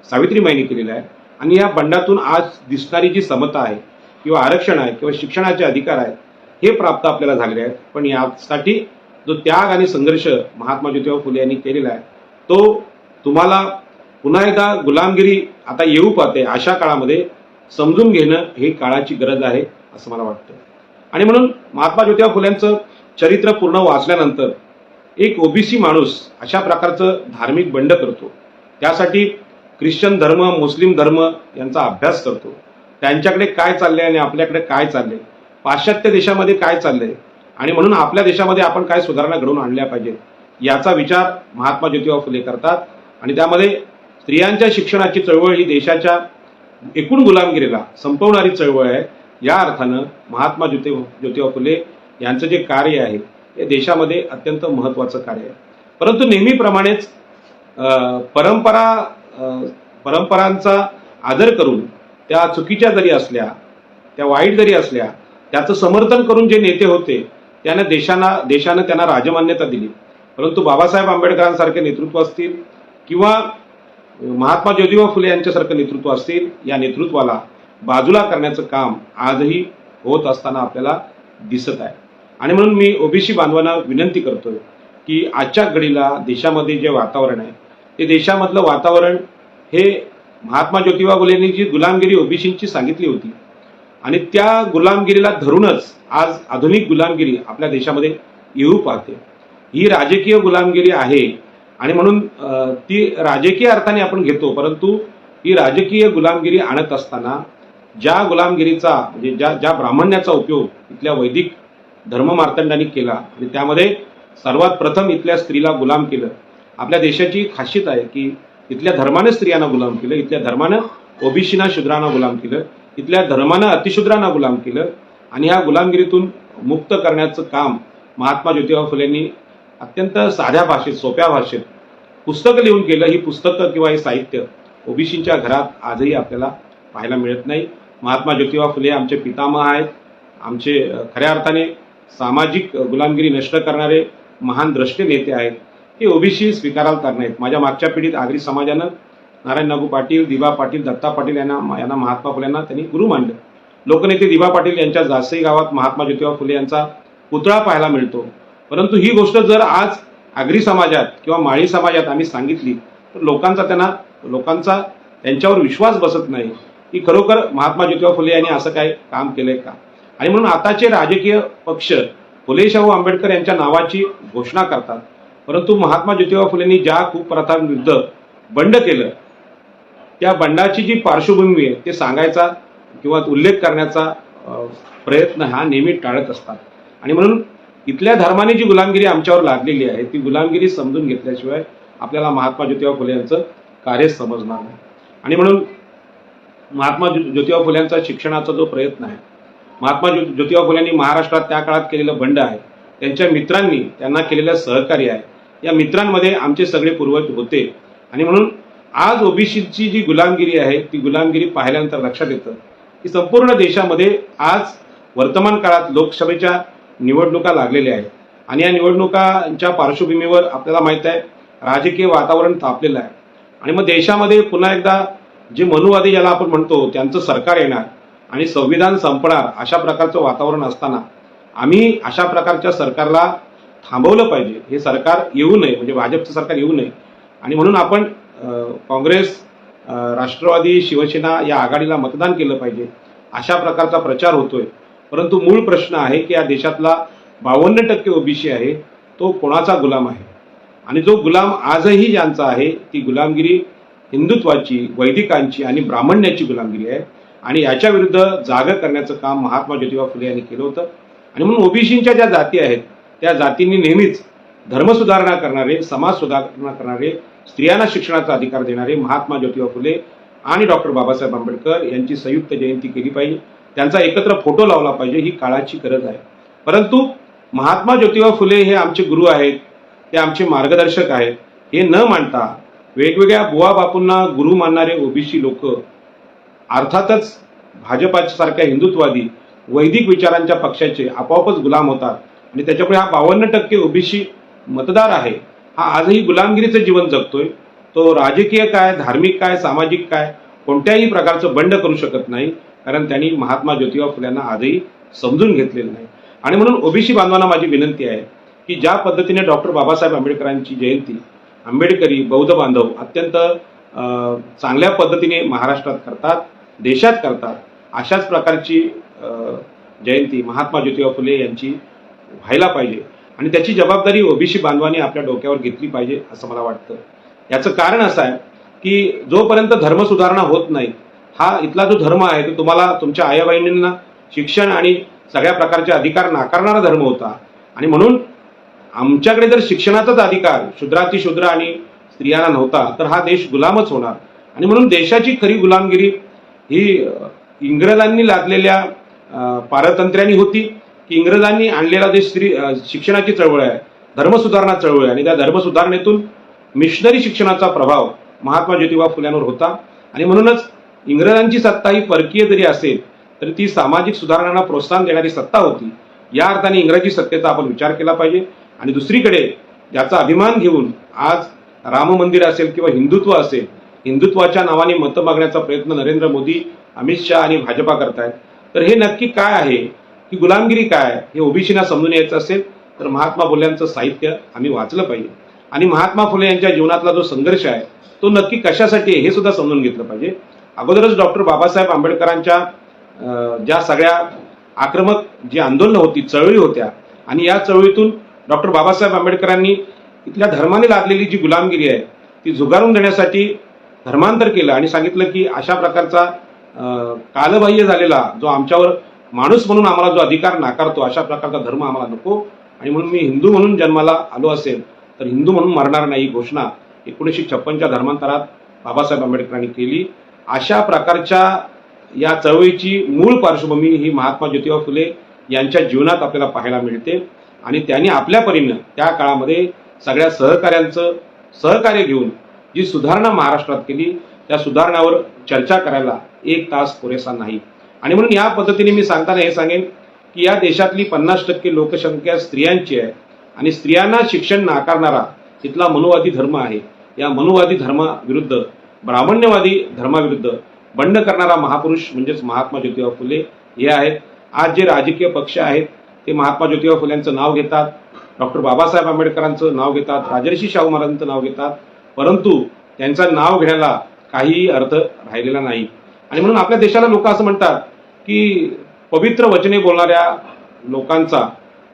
सावित्रीबाईंनी केलेलं आहे. आणि या बंडातून आज दिसणारी जी समता आहे किंवा आरक्षण आहे किंवा शिक्षणाचे अधिकार आहेत हे प्राप्त आपल्याला झालेले आहेत. पण यासाठी जो त्याग आणि संघर्ष महात्मा ज्योतिबा फुले यांनी केलेला आहे तो तुम्हाला पुन्हा एकदा गुलामगिरी आता येऊ पाहते अशा काळामध्ये समजून घेणं हे काळाची गरज आहे असं मला वाटतं. आणि म्हणून महात्मा ज्योतिबा फुल्यांचं चरित्र पूर्ण वाचल्यानंतर एक ओबीसी माणूस अशा प्रकारचं धार्मिक बंड करतो, त्यासाठी ख्रिश्चन धर्म, मुस्लिम धर्म यांचा अभ्यास करतो, त्यांच्याकडे काय चाललंय आणि आपल्याकडे काय चाललंय, पाश्चात्य देशामध्ये काय चाललंय, आणि म्हणून आपल्या देशामध्ये आपण काय सुधारणा घडवून आणल्या पाहिजेत याचा विचार महात्मा ज्योतिबा फुले करतात. आणि त्यामध्ये स्त्रियांच्या शिक्षणाची चळवळ ही देशाच्या एकूण गुलामगिरीला संपवणारी चळवळ आहे. या अर्थानं महात्मा ज्योतिबा फुले यांचं जे कार्य आहे हे देशामध्ये अत्यंत महत्त्वाचं कार्य आहे. परंतु नेहमीप्रमाणेच परंपरांचा आदर करून त्या चुकीच्या जरी असल्या, त्या वाईट जरी असल्या, त्याचं समर्थन करून जे नेते होते त्याने देशानं त्यांना राजमान्यता दिली. परंतु बाबासाहेब आंबेडकरांसारखे नेतृत्व असतील किंवा महात्मा ज्योतिबा फुले यांच्यासारखं नेतृत्व असतील, या नेतृत्वाला बाजूला करण्याचं काम आजही होत असताना आपल्याला दिसत आहे. आणि म्हणून मी ओबीसी बांधवांना विनंती करतोय की आजच्या घडीला देशामध्ये जे वातावरण आहे ते देशामधलं वातावरण हे महात्मा ज्योतिबा फुलेंनी जी गुलामगिरी ओबीसींची सांगितली होती आणि त्या गुलामगिरीला धरूनच आज आधुनिक गुलामगिरी आपल्या देशामध्ये येऊ पाहते. ही राजकीय गुलामगिरी आहे आणि म्हणून ती राजकीय अर्थाने आपण घेतो, परंतु ही राजकीय गुलामगिरी आणत असताना ज्या गुलामगिरीचा म्हणजे ज्या ब्राह्मण्याचा उपयोग इथल्या वैदिक धर्ममार्तंडांनी केला आणि त्यामध्ये सर्वात प्रथम इथल्या स्त्रीला गुलाम केलं. आपल्या देशाची खासियत आहे की इथल्या धर्मानं स्त्रियांना गुलाम केलं, इथल्या धर्मानं ओबीसीना शूद्रांना गुलाम केलं, इथल्या धर्मानं अतिशूद्रांना गुलाम केलं. आणि ह्या गुलामगिरीतून मुक्त करण्याचं काम महात्मा ज्योतिबा फुलेंनी अत्यंत साध्या भाषेत, सोप्या भाषेत पुस्तकं लिहून केलं. ही पुस्तकं किंवा हे साहित्य ओबीसींच्या घरात आजही आपल्याला पाहायला मिळत नाही. महात्मा ज्योतिबा फुले आमचे पितामह आहेत, आमचे खऱ्या अर्थाने सामाजिक गुलामगिरी नष्ट करणारे महान द्रष्टे नेते आहेत. हे ओबीसी स्वीकारायला तयार नाहीत. माझ्या मागच्या पिढीत आगरी समाजानं नारायण नागू पाटील, दिबा पाटील, दत्ता पाटील यांना महात्मा फुलेंना त्यांनी गुरु मानलं. लोकनेते दिबा पाटील यांच्या जासई गावात महात्मा ज्योतिबा फुले यांचा पुतळा पाहायला मिळतो. परंतु ही गोष्ट जर आज आगरी समाजात किंवा माळी समाजात आम्ही सांगितली तर लोकांचा त्यांच्यावर विश्वास बसत नाही की खरोखर महात्मा ज्योतिबा फुले यांनी असं काय काम केलंय का. आणि म्हणून आताचे राजकीय पक्ष फुले शाहू आंबेडकर यांच्या नावाची घोषणा करतात, परंतु महात्मा ज्योतिबा फुलेंनी ज्या कुप्रथांविरुद्ध बंड केलं त्या बंडाची जी पार्श्वभूमी आहे ते सांगायचा किंवा उल्लेख करण्याचा प्रयत्न हा नेहमी टाळत असतात. आणि म्हणून इथल्या धर्माने जी गुलामगिरी आमच्यावर लागलेली आहे ती गुलामगिरी समजून घेतल्याशिवाय आपल्याला महात्मा ज्योतिबा फुले यांचं कार्य समजणार नाही. आणि म्हणून महात्मा ज्योतिबा फुल्यांचा शिक्षणाचा जो प्रयत्न आहे, महात्मा ज्योतिबा फुल्यांनी महाराष्ट्रात त्या काळात केलेलं बंड आहे, त्यांच्या मित्रांनी त्यांना केलेलं सहकार्य आहे, या मित्रांमध्ये आमचे सगळे पूर्वज होते. आणि म्हणून आज ओबीसीची जी गुलामगिरी आहे ती गुलामगिरी पाहिल्यानंतर लक्षात येतं की संपूर्ण देशामध्ये आज वर्तमान काळात लोकसभेच्या निवडणुका लागलेल्या आहेत आणि या निवडणुकांच्या पार्श्वभूमीवर आपल्याला माहित आहे राजकीय वातावरण तापलेलं आहे. आणि मग देशामध्ये पुन्हा एकदा जे मनुवादी ज्याला आपण म्हणतो त्यांचं सरकार येणार आणि संविधान संपणार अशा प्रकारचं वातावरण असताना आम्ही अशा प्रकारच्या सरकारला थांबवलं पाहिजे. हे सरकार येऊ नये, म्हणजे भाजपचं सरकार येऊ नये आणि म्हणून आपण काँग्रेस, राष्ट्रवादी, शिवसेना या आघाडीला मतदान केलं पाहिजे अशा प्रकारचा प्रचार होतोय. परंतु मूळ प्रश्न आहे की या देशातला 52% ओबीसी आहे तो कोणाचा गुलाम आहे, आणि जो गुलाम आजही ज्यांचा आहे ती गुलामगिरी हिंदुत्वाची, वैदिकांची आणि ब्राह्मण्याची गुलामगिरी आहे. आणि याच्या विरुद्ध जागा करण्याचं काम महात्मा ज्योतिबा फुले यांनी केलं होतं. आणि म्हणून ओबीसींच्या ज्या जाती आहेत त्या जातींनी नेहमीच धर्मसुधारणा करणारे, समाज सुधारणा करणारे, स्त्रियांना शिक्षणाचा अधिकार देणारे महात्मा ज्योतिबा फुले आणि डॉक्टर बाबासाहेब आंबेडकर यांची संयुक्त जयंती केली पाहिजे. त्यांचा एकत्र फोटो लावला पाहिजे. ही काळाची गरज आहे. परंतु महात्मा ज्योतिबा फुले हे आमचे गुरु आहेत, ते आमचे मार्गदर्शक आहेत हे न मानता वेगवेगळ्या बुवा बापूंना गुरु मानणारे ओबीसी लोक अर्थातच भाजपासारख्या हिंदुत्ववादी वैदिक विचारांच्या पक्षाचे आपोआपच गुलाम होतात. आणि त्याच्यामुळे हा 52% ओबीसी मतदार आहे हा आजही गुलामगिरीचं जीवन जगतोय. तो राजकीय काय, धार्मिक काय, सामाजिक काय कोणत्याही प्रकारचं बंड करू शकत नाही, कारण त्यांनी महात्मा ज्योतिबा फुल्यांना आजही समजून घेतलेलं नाही. आणि म्हणून ओबीसी बांधवांना माझी विनंती आहे की ज्या पद्धतीने डॉक्टर बाबासाहेब आंबेडकरांची जयंती आंबेडकरी बौद्ध बांधव अत्यंत चांगल्या पद्धतीने महाराष्ट्रात करतात, देशात करतात, अशाच प्रकारची जयंती महात्मा ज्योतिबा फुले यांची व्हायला पाहिजे. आणि त्याची जबाबदारी ओबीसी बांधवांनी आपल्या डोक्यावर घेतली पाहिजे असं मला वाटतं. याचं कारण असं आहे की जोपर्यंत धर्मसुधारणा होत नाही, हा इथला जो धर्म आहे तो तुम्हाला तुमच्या आईबहिणींना शिक्षण आणि सगळ्या प्रकारचे अधिकार नाकारणारा धर्म होता. आणि म्हणून आमच्याकडे जर शिक्षणाचाच अधिकार शूद्रातिशूद्र आणि स्त्रियांना नव्हता तर हा देश गुलामच होणार. आणि म्हणून देशाची खरी गुलामगिरी ही इंग्रजांनी लादलेल्या पारतंत्र्यांनी होती की इंग्रजांनी आणलेला जे शिक्षणाची चळवळ आहे, धर्मसुधारणा चळवळ आहे, आणि त्या धर्मसुधारणेतून मिशनरी शिक्षणाचा प्रभाव महात्मा ज्योतिबा फुल्यांवर होता. आणि म्हणूनच इंग्रजांची सत्ता ही परकीय जरी असेल तरी ती सामाजिक सुधारणांना प्रोत्साहन देणारी सत्ता होती. या अर्थाने इंग्रजी सत्तेचा आपण विचार केला पाहिजे. आणि दुसरीकडे ज्याचा अभिमान घेऊन आज राम मंदिर असेल किंवा हिंदुत्व असेल, हिंदुत्वाच्या नावाने मतं मागण्याचा प्रयत्न नरेंद्र मोदी, अमित शहा आणि भाजपा करतायत, तर हे नक्की काय आहे, ही गुलामगिरी काय हे ओबीसीना समजून यायचं असेल तर महात्मा फुल्यांचं साहित्य आम्ही वाचलं पाहिजे. आणि महात्मा फुले यांच्या जीवनातला जो संघर्ष आहे तो नक्की कशासाठी आहे हे सुद्धा समजून घेतलं पाहिजे. अगोदरच डॉक्टर बाबासाहेब आंबेडकरांच्या ज्या सगळ्या आक्रमक जी आंदोलनं होती, चळवळी होत्या, आणि या चळवळीतून डॉक्टर बाबासाहेब आंबेडकरांनी इथल्या धर्माने लादलेली जी गुलामगिरी आहे ती झुगारून देण्यासाठी धर्मांतर केलं आणि सांगितलं की अशा प्रकारचा कालबाह्य झालेला जो आमच्यावर माणूस म्हणून आम्हाला जो अधिकार नाकारतो अशा प्रकारचा धर्म आम्हाला नको, आणि म्हणून मी हिंदू म्हणून जन्माला आलो असेल तर हिंदू म्हणून मरणार नाही घोषणा 1956च्या धर्मांतरात बाबासाहेब आंबेडकरांनी केली. अशा प्रकारच्या या चळवळीची मूळ पार्श्वभूमी ही महात्मा ज्योतिबा फुले यांच्या जीवनात आपल्याला पाहायला मिळते. आणि त्यांनी आपल्या परीनं त्या काळामध्ये सगळ्या सहकार्यांचं सहकार्य घेऊन जी सुधारणा महाराष्ट्रात केली त्या सुधारणावर चर्चा करायला 1 तास पुरेसा नाही. आणि म्हणून या पद्धतीने मी सांगताना हे सांगेन की या देशातली 50% लोकसंख्या स्त्रियांची आहे, आणि स्त्रियांना शिक्षण नाकारणारा इथला मनुवादी धर्म आहे. या मनुवादी धर्माविरुद्ध, ब्राह्मण्यवादी धर्माविरुद्ध बंड करणारा महापुरुष म्हणजेच महात्मा ज्योतिबा फुले हे आहेत. आज जे राजकीय पक्ष आहेत ते महात्मा ज्योतिबा फुल्यांचं नाव घेतात, डॉक्टर बाबासाहेब आंबेडकरांचं नाव घेतात, राजर्षी शाहू महाराजांचं नाव घेतात, परंतु त्यांचं नाव घेण्याला काहीही अर्थ राहिलेला नाही. आणि म्हणून आपल्या देशाला लोक असं म्हणतात की पवित्र वचने बोलणाऱ्या लोकांचा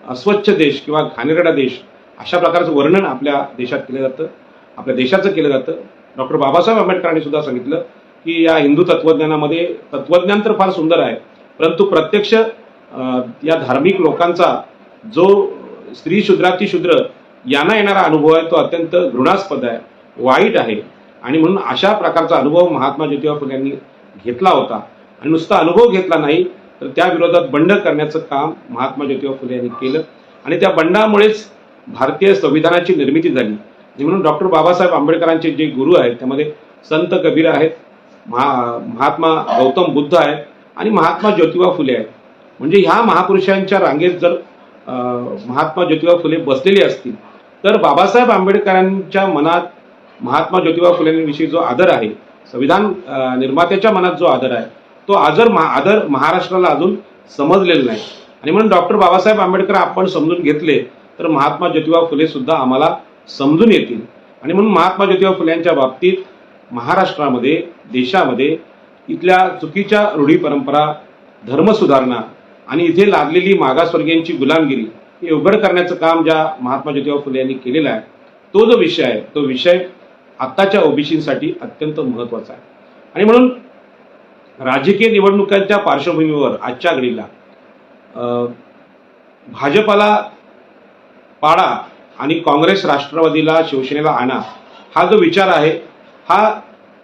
अस्वच्छ देश किंवा घाणेरडा देश अशा प्रकारचं वर्णन आपल्या देशात केलं जातं, आपल्या देशाचं केलं जातं. डॉक्टर बाबासाहेब आंबेडकरांनी सुद्धा सांगितलं की या हिंदू तत्वज्ञानामध्ये तत्वज्ञान तर फार सुंदर आहे, परंतु प्रत्यक्ष या धार्मिक लोकांचा जो स्त्री शूद्राती शूद्र यांना येणारा अनुभव आहे तो अत्यंत घृणास्पद आहे, वाईट आहे. आणि म्हणून अशा प्रकारचा अनुभव महात्मा ज्योतिबा फुले यांनी घेतला होता. आणि नुसता अनुभव घेतला नाही तर त्या विरोधात बंड करण्याचं काम महात्मा ज्योतिबा फुले यांनी केलं. आणि त्या बंडामुळेच भारतीय संविधानाची निर्मिती झाली. म्हणून डॉक्टर बाबासाहेब आंबेडकरांचे जे गुरु आहेत त्यामध्ये संत कबीर आहेत, महात्मा गौतम बुद्ध आहेत आणि महात्मा ज्योतिबा फुले आहेत. म्हणजे ह्या महापुरुषांच्या रांगेत जर महात्मा ज्योतिबा फुले बसलेले असतील तर बाबासाहेब आंबेडकरांच्या मनात महात्मा ज्योतिबा फुलेंविषयी जो आदर आहे, संविधान निर्मात्याच्या मनात जो आदर आहे तो आदर महाराष्ट्राला अजून समजलेला नाही. आणि म्हणून डॉक्टर बाबासाहेब आंबेडकर आपण समजून घेतले तर महात्मा ज्योतिबा फुले सुद्धा आम्हाला समजून येतील. आणि म्हणून महात्मा ज्योतिबा फुल्यांच्या बाबतीत महाराष्ट्रामध्ये, देशामध्ये इथल्या चुकीच्या रूढी परंपरा, धर्मसुधारणा आणि इथे लादलेली मागासवर्गीयांची गुलामगिरी हे उघड करण्याचं काम ज्या महात्मा ज्योतिबा फुले यांनी केलेलं आहे, तो जो विषय आहे, तो विषय आत्ताच्या ओबीसीसाठी अत्यंत महत्त्वाचा आहे. आणि म्हणून राजकीय निवडणुकांच्या पार्श्वभूमीवर आजच्या घडीला भाजपाला पाडा आणि काँग्रेस, राष्ट्रवादीला, शिवसेनेला आणा, हा जो विचार आहे हा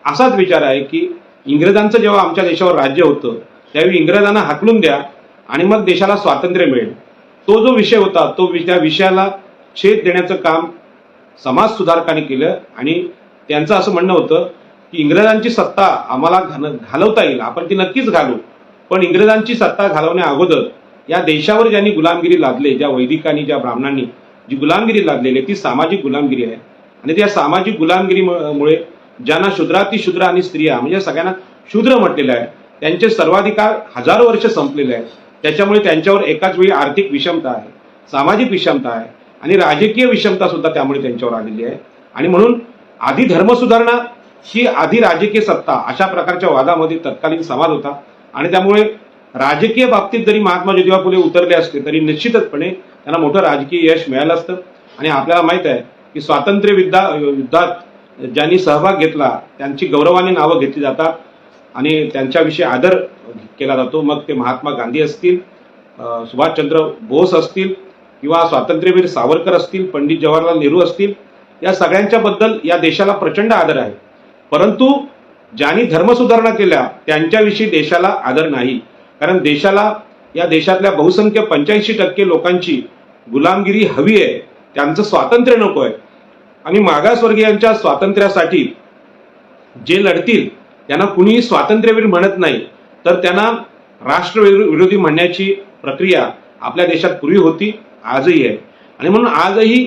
असाच विचार आहे की इंग्रजांचं जेव्हा आमच्या देशावर राज्य होतं त्यावेळी इंग्रजांना हाकलून द्या आणि मग देशाला स्वातंत्र्य मिळेल. तो जो विषय होता त्या विषयाला छेद देण्याचं काम समाज सुधारकांनी केलं आणि त्यांचं असं म्हणणं होतं की इंग्रजांची सत्ता आम्हाला घालवता येईल, आपण ती नक्कीच घालू, पण इंग्रजांची सत्ता घालवण्या अगोदर या देशावर ज्यांनी गुलामगिरी लादले, ज्या वैदिकांनी, ज्या ब्राह्मणांनी जी गुलामगिरी लादलेली ती सामाजिक गुलामगिरी आहे. आणि त्या सामाजिक गुलामगिरीमुळे ज्यांना शूद्रातिशूद्र आणि स्त्रिया म्हणजे सगळ्यांना शूद्र म्हटलेलं आहे, त्यांचे सर्वाधिकार हजारो वर्ष संपलेले आहेत. त्याच्यामुळे त्यांच्यावर एकाच वेळी आर्थिक विषमता आहे, सामाजिक विषमता आहे आणि राजकीय विषमता सुद्धा त्यामुळे त्यांच्यावर आलेली आहे. आणि म्हणून आधी धर्मसुधारणा ही आधी राजकीय सत्ता अशा प्रकारच्या वादामध्ये तत्कालीन समाज होता. आणि त्यामुळे राजकीय बाबतीत जरी महात्मा ज्योतिबा फुले उतरले असते तरी निश्चितपणे त्यांना मोठं राजकीय यश मिळालं असतं. आणि आपल्याला माहित आहे की स्वातंत्र्य युद्धात ज्यांनी सहभाग घेतला त्यांची गौरवाने नावं घेतली जातात आणि त्यांच्याविषयी आदर केला जातो. मग ते महात्मा गांधी असतील, सुभाषचंद्र बोस असतील किंवा स्वातंत्र्यवीर सावरकर असतील, पंडित जवाहरलाल नेहरू असतील, या सगळ्यांच्या बद्दल या देशाला प्रचंड आदर आहे. परंतु ज्यांनी धर्मसुधारणा केल्या त्यांच्याविषयी देशाला आदर नाही. कारण देशाला, या देशातल्या बहुसंख्य 85% लोकांची गुलामगिरी हवी आहे, त्यांचं स्वातंत्र्य नको आहे. आणि मागासवर्गीयांच्या स्वातंत्र्यासाठी जे लढतील त्यांना कुणीही स्वातंत्र्यवीर म्हणत नाही, तर त्यांना राष्ट्रविरोधी म्हणण्याची प्रक्रिया आपल्या देशात पूर्वी होती, आजही आहे. आणि म्हणून आजही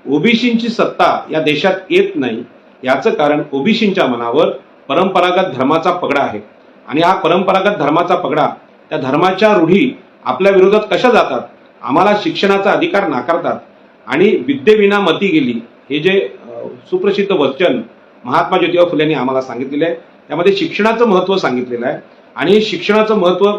ओबीसींची सत्ता या देशात येत नाही. याचं कारण ओबीसींच्या मनावर परंपरागत धर्माचा पगडा आहे. आणि हा परंपरागत धर्माचा पगडा, त्या धर्माच्या रूढी आपल्या विरोधात कशा जातात, आम्हाला शिक्षणाचा अधिकार नाकारतात आणि विद्येविना मती गेली, हे जे सुप्रसिद्ध वचन महात्मा ज्योतिबा फुलेंनी आम्हाला सांगितलेलं आहे, त्यामध्ये शिक्षणाचं महत्त्व सांगितलेलं आहे. आणि हे शिक्षणाचं महत्त्व